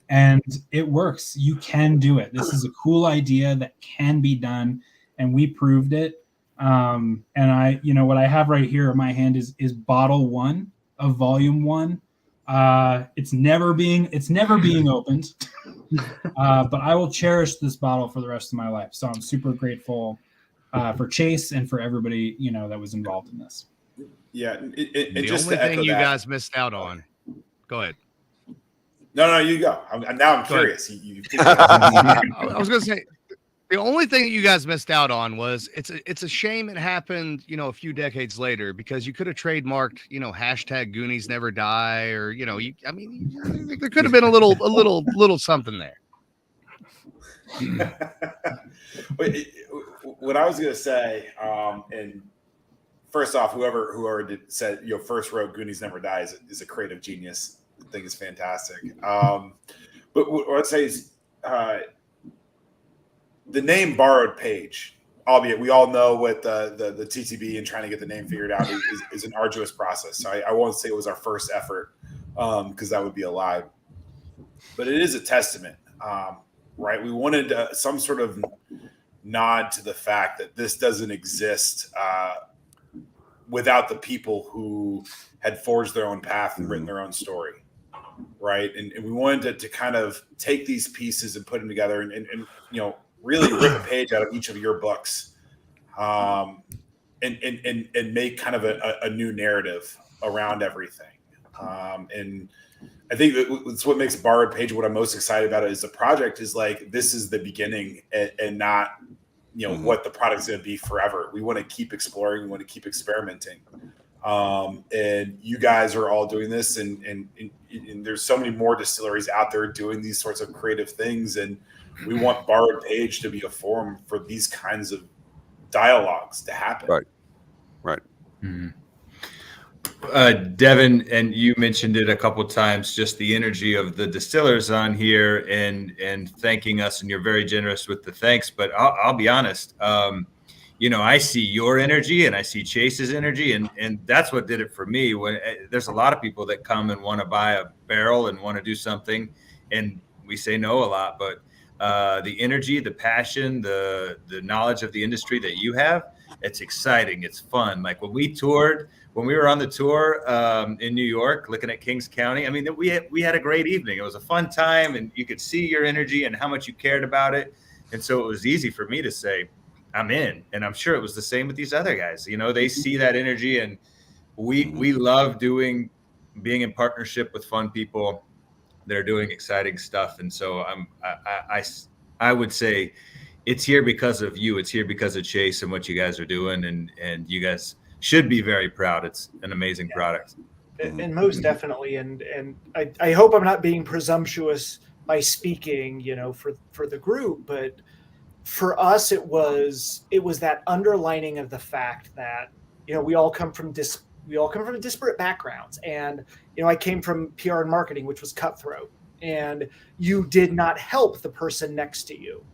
and it works. You can do it. This is a cool idea that can be done, and we proved it. And I, you know, what I have right here in my hand is bottle 1 of Volume 1. It's never being opened, but I will cherish this bottle for the rest of my life. So I'm super grateful for Chase and for everybody, you know, that was involved in this. Yeah, the only thing you guys missed out on. Go ahead. No, you go. I'm curious. I was going to say, the only thing that you guys missed out on was it's a shame it happened, you know, a few decades later, because you could have trademarked, you know, hashtag Goonies Never Die, or, you know, I think there could have been a little something there. What I was going to say, and first off, whoever said, you know, first wrote Goonies Never Die is a creative genius. I think it's fantastic. But what I'd say is the name Borrowed Page, albeit we all know what the TTB and trying to get the name figured out is an arduous process. So I won't say it was our first effort, because that would be a lie. But it is a testament, right? We wanted some sort of nod to the fact that this doesn't exist without the people who had forged their own path and written their own story, right? And we wanted to kind of take these pieces and put them together and you know, really rip a page out of each of your books, and make kind of a new narrative around everything. And I think that's what makes Borrowed Page what I'm most excited about is the project is like, this is the beginning and not, you know, what the product's going to be forever. We want to keep exploring. We want to keep experimenting. And you guys are all doing this, and there's so many more distilleries out there doing these sorts of creative things. And we want Borrowed Page to be a forum for these kinds of dialogues to happen. Right. Mm-hmm. Devin, and you mentioned it a couple of times, just the energy of the distillers on here and thanking us, and you're very generous with the thanks. But I'll be honest, I see your energy and I see Chase's energy, and that's what did it for me. When there's a lot of people that come and want to buy a barrel and want to do something, and we say no a lot, but the energy, the passion, the knowledge of the industry that you have, it's exciting. It's fun. Like when we were on the tour in New York, looking at Kings County, I mean, we had a great evening. It was a fun time, and you could see your energy and how much you cared about it. And so it was easy for me to say, I'm in. And I'm sure it was the same with these other guys. They see that energy, and we love being in partnership with fun people that are doing exciting stuff. And so I would say it's here because of you. It's here because of Chase and what you guys are doing, and you guys should be very proud. It's an amazing product. And most definitely. And I hope I'm not being presumptuous by speaking, for the group, but for us, it was that underlining of the fact that, we all come from disparate backgrounds. And, I came from PR and marketing, which was cutthroat, and you did not help the person next to you.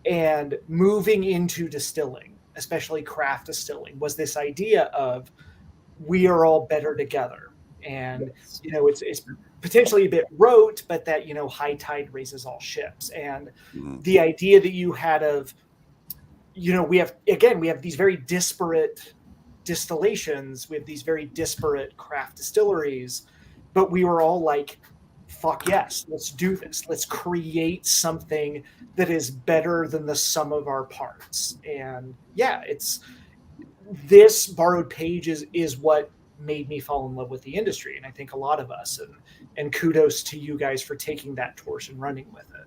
And moving into distilling, especially craft distilling, was this idea of we are all better together. And, it's potentially a bit rote, but that, high tide raises all ships. And the idea that you had of, we have these very disparate distillations, we have these very disparate craft distilleries, but we were all like, fuck yes, let's do this. Let's create something that is better than the sum of our parts. And yeah, it's this borrowed page is what made me fall in love with the industry. And I think a lot of us, and kudos to you guys for taking that torch and running with it.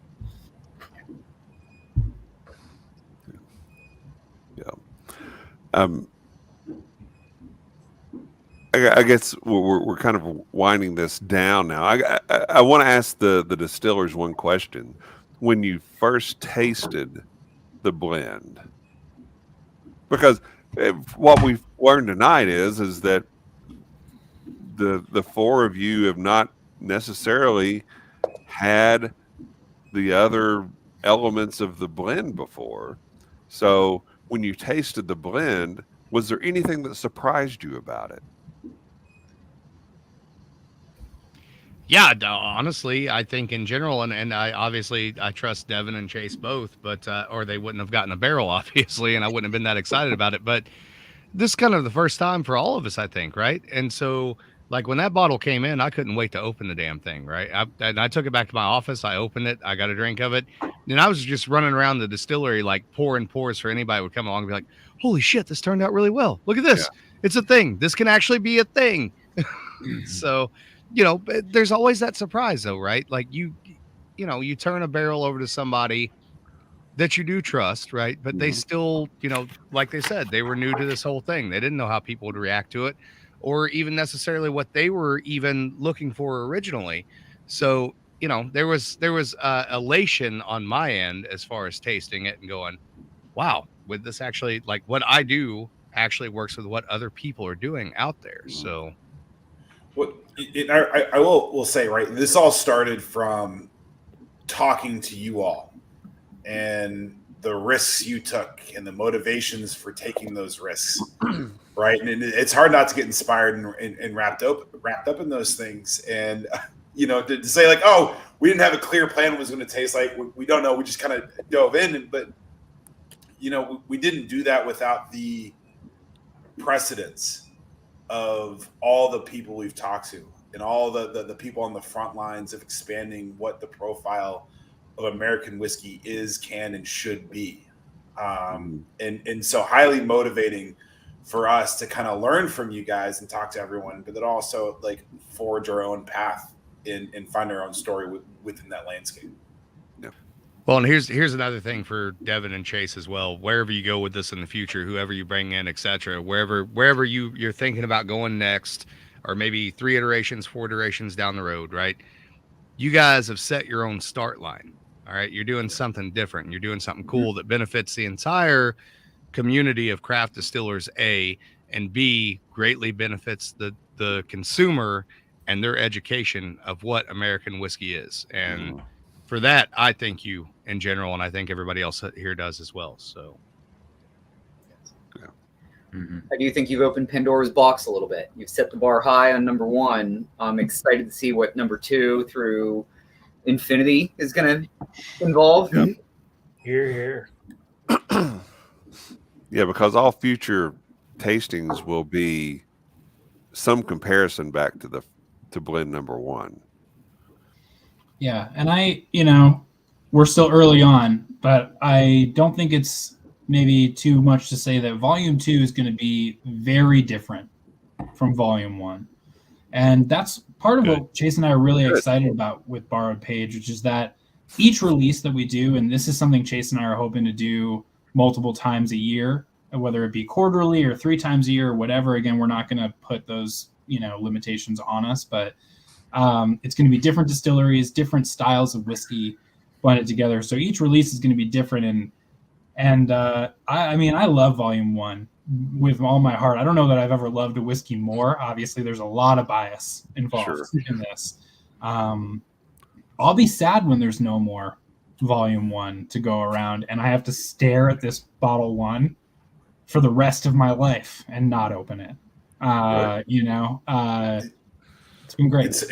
Yeah. I guess we're kind of winding this down now. I want to ask the distillers one question. When you first tasted the blend, because what we've learned tonight is that the four of you have not necessarily had the other elements of the blend before. So when you tasted the blend, was there anything that surprised you about it? Yeah, honestly, I think in general, and I trust Devin and Chase both, but or they wouldn't have gotten a barrel, obviously, and I wouldn't have been that excited about it. But this is kind of the first time for all of us, I think, right? And so, like when that bottle came in, I couldn't wait to open the damn thing, right? I took it back to my office, I opened it, I got a drink of it, and I was just running around the distillery, like pouring pours for anybody who would come along and be like, "Holy shit, this turned out really well! Look at this, It's a thing. This can actually be a thing." So. There's always that surprise though, right? Like you turn a barrel over to somebody that you do trust, right? But they still, like they said, they were new to this whole thing. They didn't know how people would react to it or even necessarily what they were even looking for originally. So, there was elation on my end as far as tasting it and going, wow, would this actually, like what I do actually works with what other people are doing out there. So I will say, right, this all started from talking to you all and the risks you took and the motivations for taking those risks, right? And it's hard not to get inspired and wrapped up in those things. And to say like, oh, we didn't have a clear plan what it was going to taste like. We don't know. We just kind of dove in, but we didn't do that without the precedence of all the people we've talked to and all the people on the front lines of expanding what the profile of American whiskey is, can, and should be. And so highly motivating for us to kind of learn from you guys and talk to everyone, but then also like forge our own path and find our own story within that landscape. Well, and here's another thing for Devin and Chase as well. Wherever you go with this in the future, whoever you bring in, etc., wherever you're thinking about going next, or maybe 3 iterations, 4 iterations down the road, right? You guys have set your own start line. All right, you're doing something different. You're doing something cool that benefits the entire community of craft distillers, A, and B, greatly benefits the the consumer and their education of what American whiskey is. And for that, I thank you in general, and I think everybody else here does as well. So, I do think you've opened Pandora's box a little bit. You've set the bar high on number 1. I'm excited to see what number 2 through infinity is going to involve. Yep. Here. Yeah, because all future tastings will be some comparison back to blend number 1. Yeah, and we're still early on, but I don't think it's maybe too much to say that volume 2 is going to be very different from volume 1. And that's part of what Chase and I are really excited about with Borrowed Page, which is that each release that we do, and this is something Chase and I are hoping to do multiple times a year, whether it be quarterly or 3 times a year or whatever. Again, we're not going to put those, limitations on us, but it's going to be different distilleries, different styles of whiskey blended together. So each release is going to be different. And I love volume 1 with all my heart. I don't know that I've ever loved a whiskey more. Obviously, there's a lot of bias involved in this. I'll be sad when there's no more volume 1 to go around and I have to stare at this bottle 1 for the rest of my life and not open it. It's been great.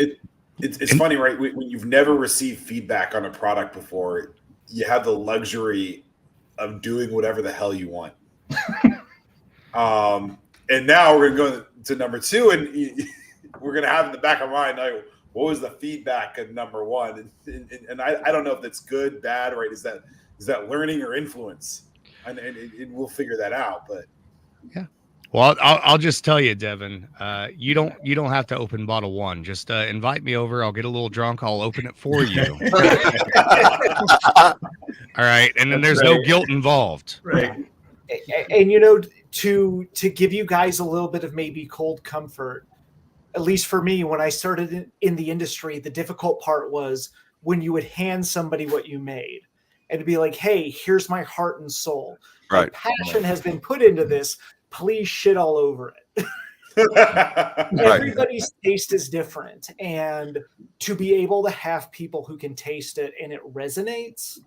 It's funny, right? When you've never received feedback on a product before, you have the luxury of doing whatever the hell you want. And now we're going to go to number 2, and we're going to have in the back of our mind, like, what was the feedback of number 1? And I don't know if that's good, bad, right? Is that learning or influence? And we'll figure that out. But yeah. Well, I'll just tell you, Devin, you don't have to open bottle 1. Just invite me over. I'll get a little drunk. I'll open it for you. All right. And then there's no guilt involved. Right. And, to give you guys a little bit of maybe cold comfort, at least for me, when I started in the industry, the difficult part was when you would hand somebody what you made and be like, hey, here's my heart and soul. Right. My passion has been put into this. Please shit all over it. Everybody's taste is different. And to be able to have people who can taste it and it resonates,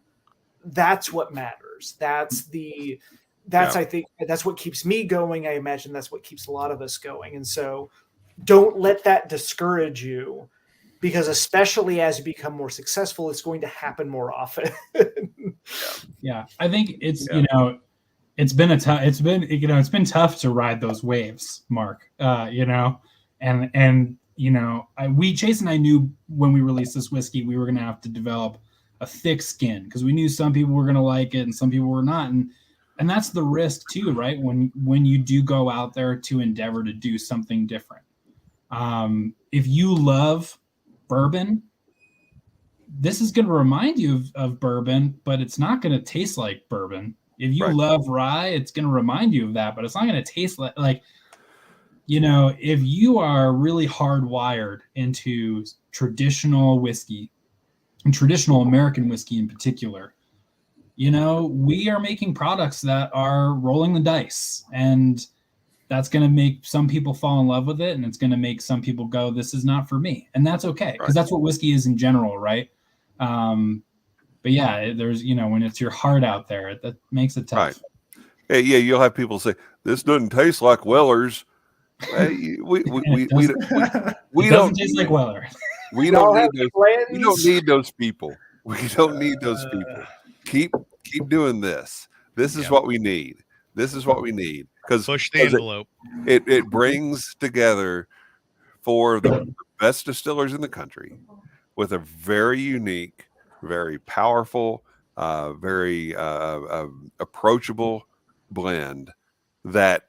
that's what matters. I think that's what keeps me going. I imagine that's what keeps a lot of us going. And so don't let that discourage you, because especially as you become more successful, it's going to happen more often. Yeah. I think it's, it's been tough to ride those waves, Mark, Chase and I knew when we released this whiskey, we were going to have to develop a thick skin because we knew some people were going to like it and some people were not. And that's the risk too, right? When you do go out there to endeavor to do something different. If you love bourbon, this is going to remind you of bourbon, but it's not going to taste like bourbon. If you love rye, it's going to remind you of that, but it's not going to taste like, if you are really hardwired into traditional whiskey and traditional American whiskey in particular, we are making products that are rolling the dice, and that's going to make some people fall in love with it. And it's going to make some people go, this is not for me. And that's okay. Because that's what whiskey is in general. Right. But yeah, there's, when it's your heart out there, that makes it tough. Right. Hey, yeah, you'll have people say, this doesn't taste like Weller's. We don't taste like Weller. We don't need those people. We don't need those people. Keep doing this. This is what we need. This is what we need. Because push the envelope. It brings together 4 of the best distillers in the country with a very unique, very powerful, very approachable blend that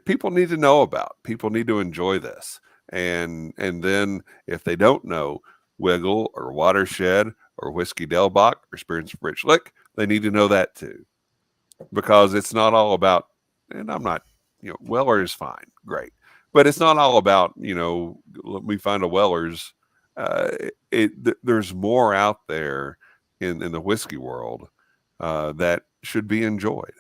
people need to know about. People need to enjoy this. And then if they don't know Wigle or Watershed or Whiskey Del-Bac or Spirits of Rich Lick, they need to know that too. Because it's not all about, and I'm not, Weller is fine, great. But it's not all about, let me find a Weller's. There's more out there in the whiskey world that should be enjoyed.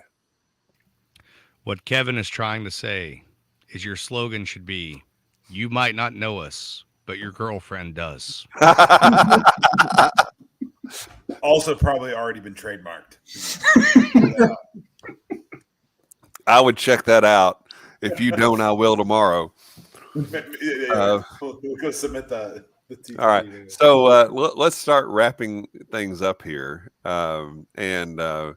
What Kevin is trying to say is your slogan should be, You might not know us, but your girlfriend does. Also, probably already been trademarked. I would check that out. If you don't, I will tomorrow. We'll go submit the All right. So let's start wrapping things up here. We'll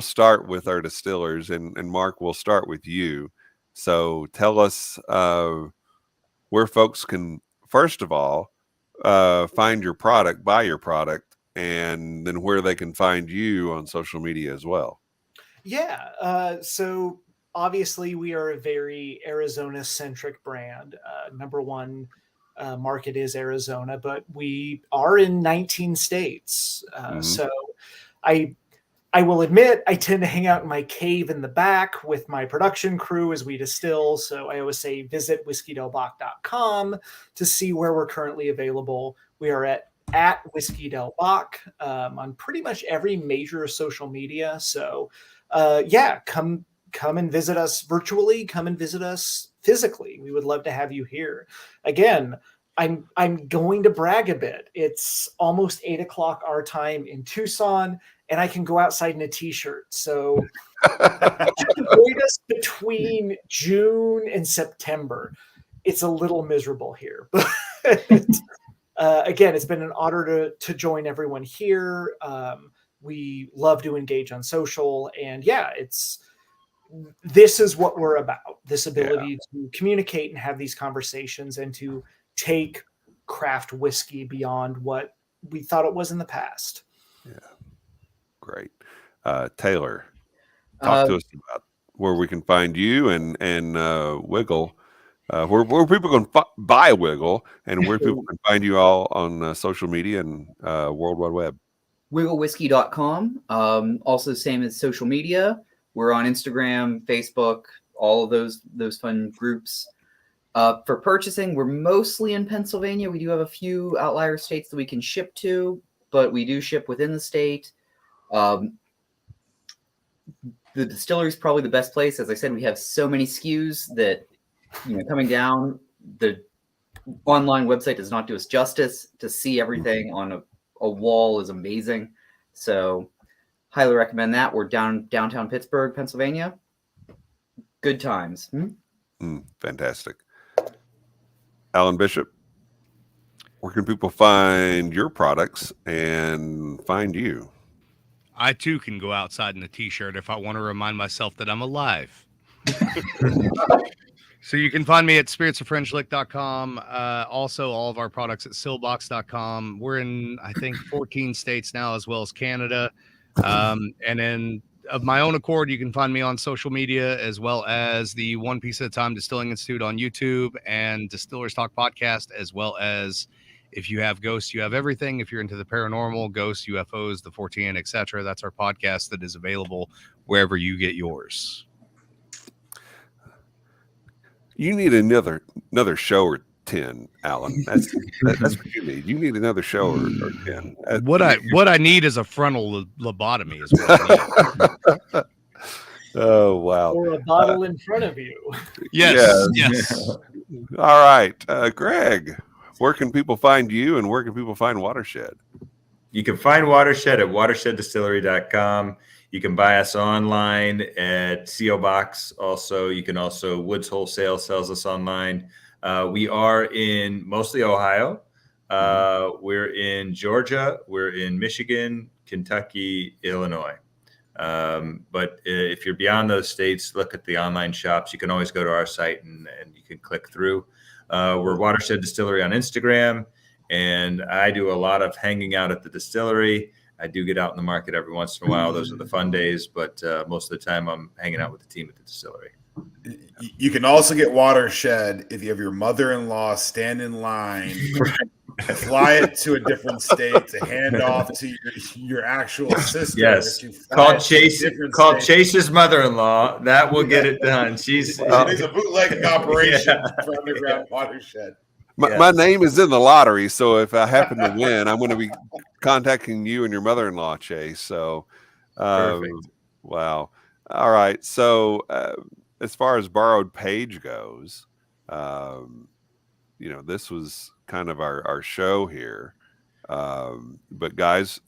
start with our distillers, and Mark, we'll start with you. So tell us where folks can, first of all, find your product, buy your product, and then where they can find you on social media as well. Yeah. So obviously we are a very Arizona centric brand. Number one market is Arizona, but we are in 19 states. So I will admit I tend to hang out in my cave in the back with my production crew as we distill. So I always say visit whiskeydelbac.com to see where we're currently available. We are at Whiskey Del-Bac on pretty much every major social media. So come and visit us virtually, come and visit us physically. We would love to have you here. Again, I'm going to brag a bit. It's almost 8:00 our time in Tucson, and I can go outside in a t-shirt. So avoid us between June and September. It's a little miserable here, but again, it's been an honor to join everyone here. We love to engage on social, and this is what we're about, this ability to communicate and have these conversations and to take craft whiskey beyond what we thought it was in the past. Yeah. Great. Taylor, talk to us about where we can find you and Wigle, where people can buy Wigle, and where people can find you all on social media and World Wide Web. WigleWhiskey.com. Also same as social media. We're on Instagram, Facebook, all of those fun groups. For purchasing, we're mostly in Pennsylvania. We do have a few outlier states that we can ship to, but we do ship within the state. The distillery is probably the best place. As I said, we have so many SKUs that, coming down, the online website does not do us justice. To see everything on a wall is amazing. So highly recommend that. We're downtown Pittsburgh, Pennsylvania. Good times. Fantastic. Alan Bishop, where can people find your products and find you? I too can go outside in a t-shirt if I want to remind myself that I'm alive. So you can find me at spiritsofFrenchlick.com. Also, all of our products at sillbox.com. We're in, I think, 14 states now, as well as Canada. And then of my own accord, you can find me on social media, as well as the One Piece at a Time Distilling Institute on YouTube and Distillers Talk podcast, as well as if you have ghosts, you have everything. If you're into the paranormal, ghosts, UFOs, the 14, etc., that's our podcast that is available wherever you get yours. You need another show or 10, Alan. That's what you need. You need another show or 10. What I need is a frontal lobotomy. Is what I need. Oh wow! Or a bottle in front of you. Yes. All right, Greg. Where can people find you, and where can people find Watershed? You can find Watershed at watersheddistillery.com. You can buy us online at CO Box. Also, you can Woods Wholesale sells us online. We are in mostly Ohio. We're in Georgia. We're in Michigan, Kentucky, Illinois. But if you're beyond those states, look at the online shops. You can always go to our site and you can click through. We're Watershed Distillery on Instagram, and I do a lot of hanging out at the distillery. I do get out in the market every once in a while. Those are the fun days, but most of the time I'm hanging out with the team at the distillery. You can also get Watershed if you have your mother-in-law stand in line, fly it to a different state to hand off to your actual sister. Yes, call Chase's mother-in-law. That will get it done. She's there's a bootlegging operation for Underground Watershed. My name is in the lottery, so if I happen to win, I'm going to be contacting you and your mother-in-law, Chase. So, perfect. Wow. All right. So, as far as Borrowed Page goes, This was kind of our show here. But guys,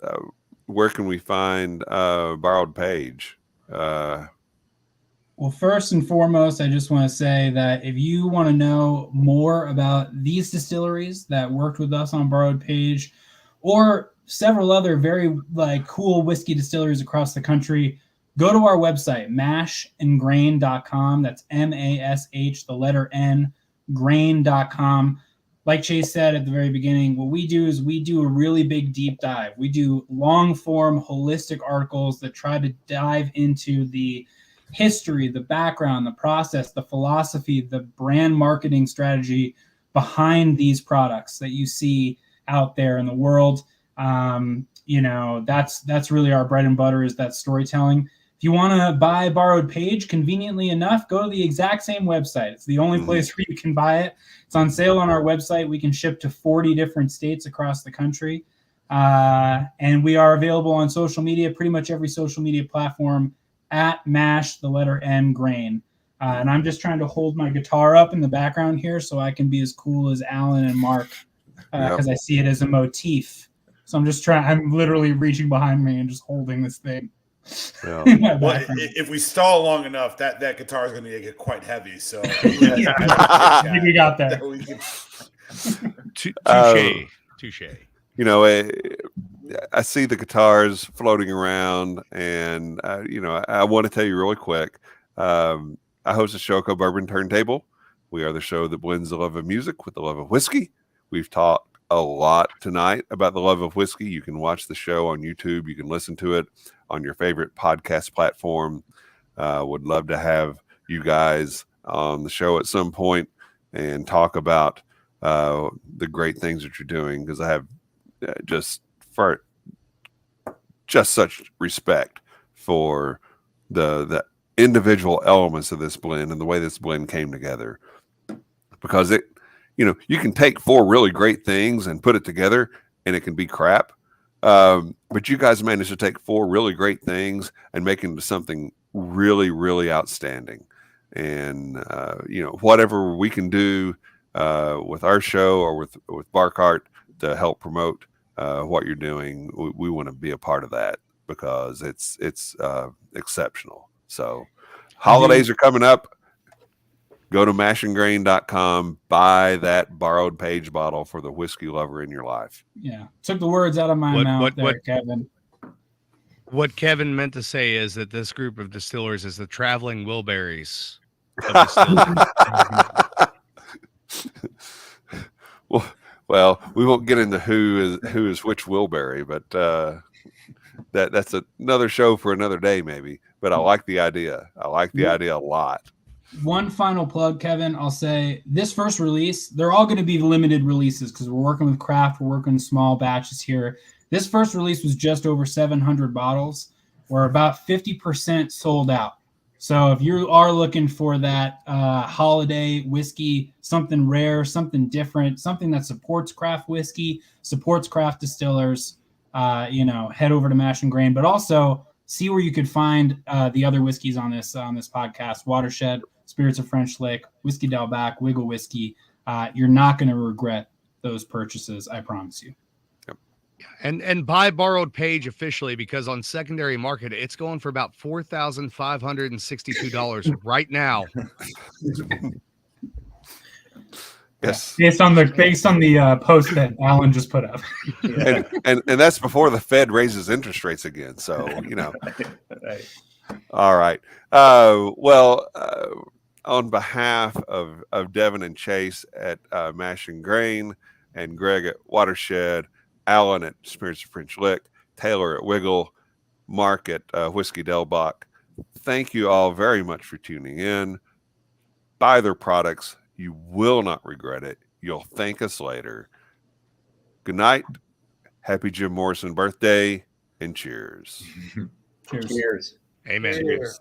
where can we find Borrowed Page? Well, first and foremost, I just want to say that if you want to know more about these distilleries that worked with us on Borrowed Page, or several other very cool whiskey distilleries across the country, go to our website, mashandgrain.com. That's MASH, the letter N, grain.com. Like Chase said at the very beginning, what we do is we do a really big deep dive. We do long form, holistic articles that try to dive into the history, the background, the process, the philosophy, the brand marketing strategy behind these products that you see out there in the world. That's really our bread and butter, is that storytelling. If you want to buy Borrowed Page, conveniently enough, go to the exact same website. It's the only place where you can buy it. It's on sale on our website. We can ship to 40 different states across the country. And we are available on social media, pretty much every social media platform, at MASH, the letter N, grain. And I'm just trying to hold my guitar up in the background here so I can be as cool as Alan and Mark, because I see it as a motif. So I'm literally reaching behind me and just holding this thing. Well, if we stall long enough, that guitar is going to get quite heavy. So I think we got that. Touche. I see the guitars floating around, and I want to tell you really quick. I host a show called Bourbon Turntable. We are the show that blends the love of music with the love of whiskey. We've talked a lot tonight about the love of whiskey. You can watch the show on YouTube. You can listen to it on your favorite podcast platform. Would love to have you guys on the show at some point and talk about the great things that you're doing, because I have just such respect for the individual elements of this blend and the way this blend came together, because you can take four really great things and put it together and it can be crap. But you guys managed to take four really great things and make it into something really, really outstanding. And, whatever we can do with our show or with Barkart to help promote what you're doing, we want to be a part of that, because it's exceptional. So holidays are coming up. Go to mashandgrain.com, buy that Borrowed Page bottle for the whiskey lover in your life. Yeah. Took the words out of my mouth Kevin. What Kevin meant to say is that this group of distillers is the traveling Wilburys of distillers. Well, we won't get into who is which Wilbury, but that's another show for another day, maybe. But I like the idea. I like the idea a lot. One final plug, Kevin. I'll say this first release, they're all going to be limited releases because we're working with craft. We're working small batches here. This first release was just over 700 bottles. We're about 50% sold out. So if you are looking for that holiday whiskey, something rare, something different, something that supports craft whiskey, supports craft distillers, head over to Mash and Grain. But also see where you could find the other whiskeys on this podcast: Watershed, Spirits of French Lick, Whiskey Del-Bac, Wigle whiskey. You're not going to regret those purchases, I promise you. And buy Borrowed Page officially, because on secondary market it's going for about $4,562 right now. Yes, based on the post that Alan just put up. and that's before the Fed raises interest rates again. So Right. All right. On behalf of Devin and Chase at Mash and Grain, and Greg at Watershed, Alan at Spirits of French Lick, Taylor at Wigle, Mark at Whiskey Del-Bac, thank you all very much for tuning in. Buy their products. You will not regret it. You'll thank us later. Good night. Happy Jim Morrison birthday, and cheers. Cheers. Cheers. Amen. Cheers.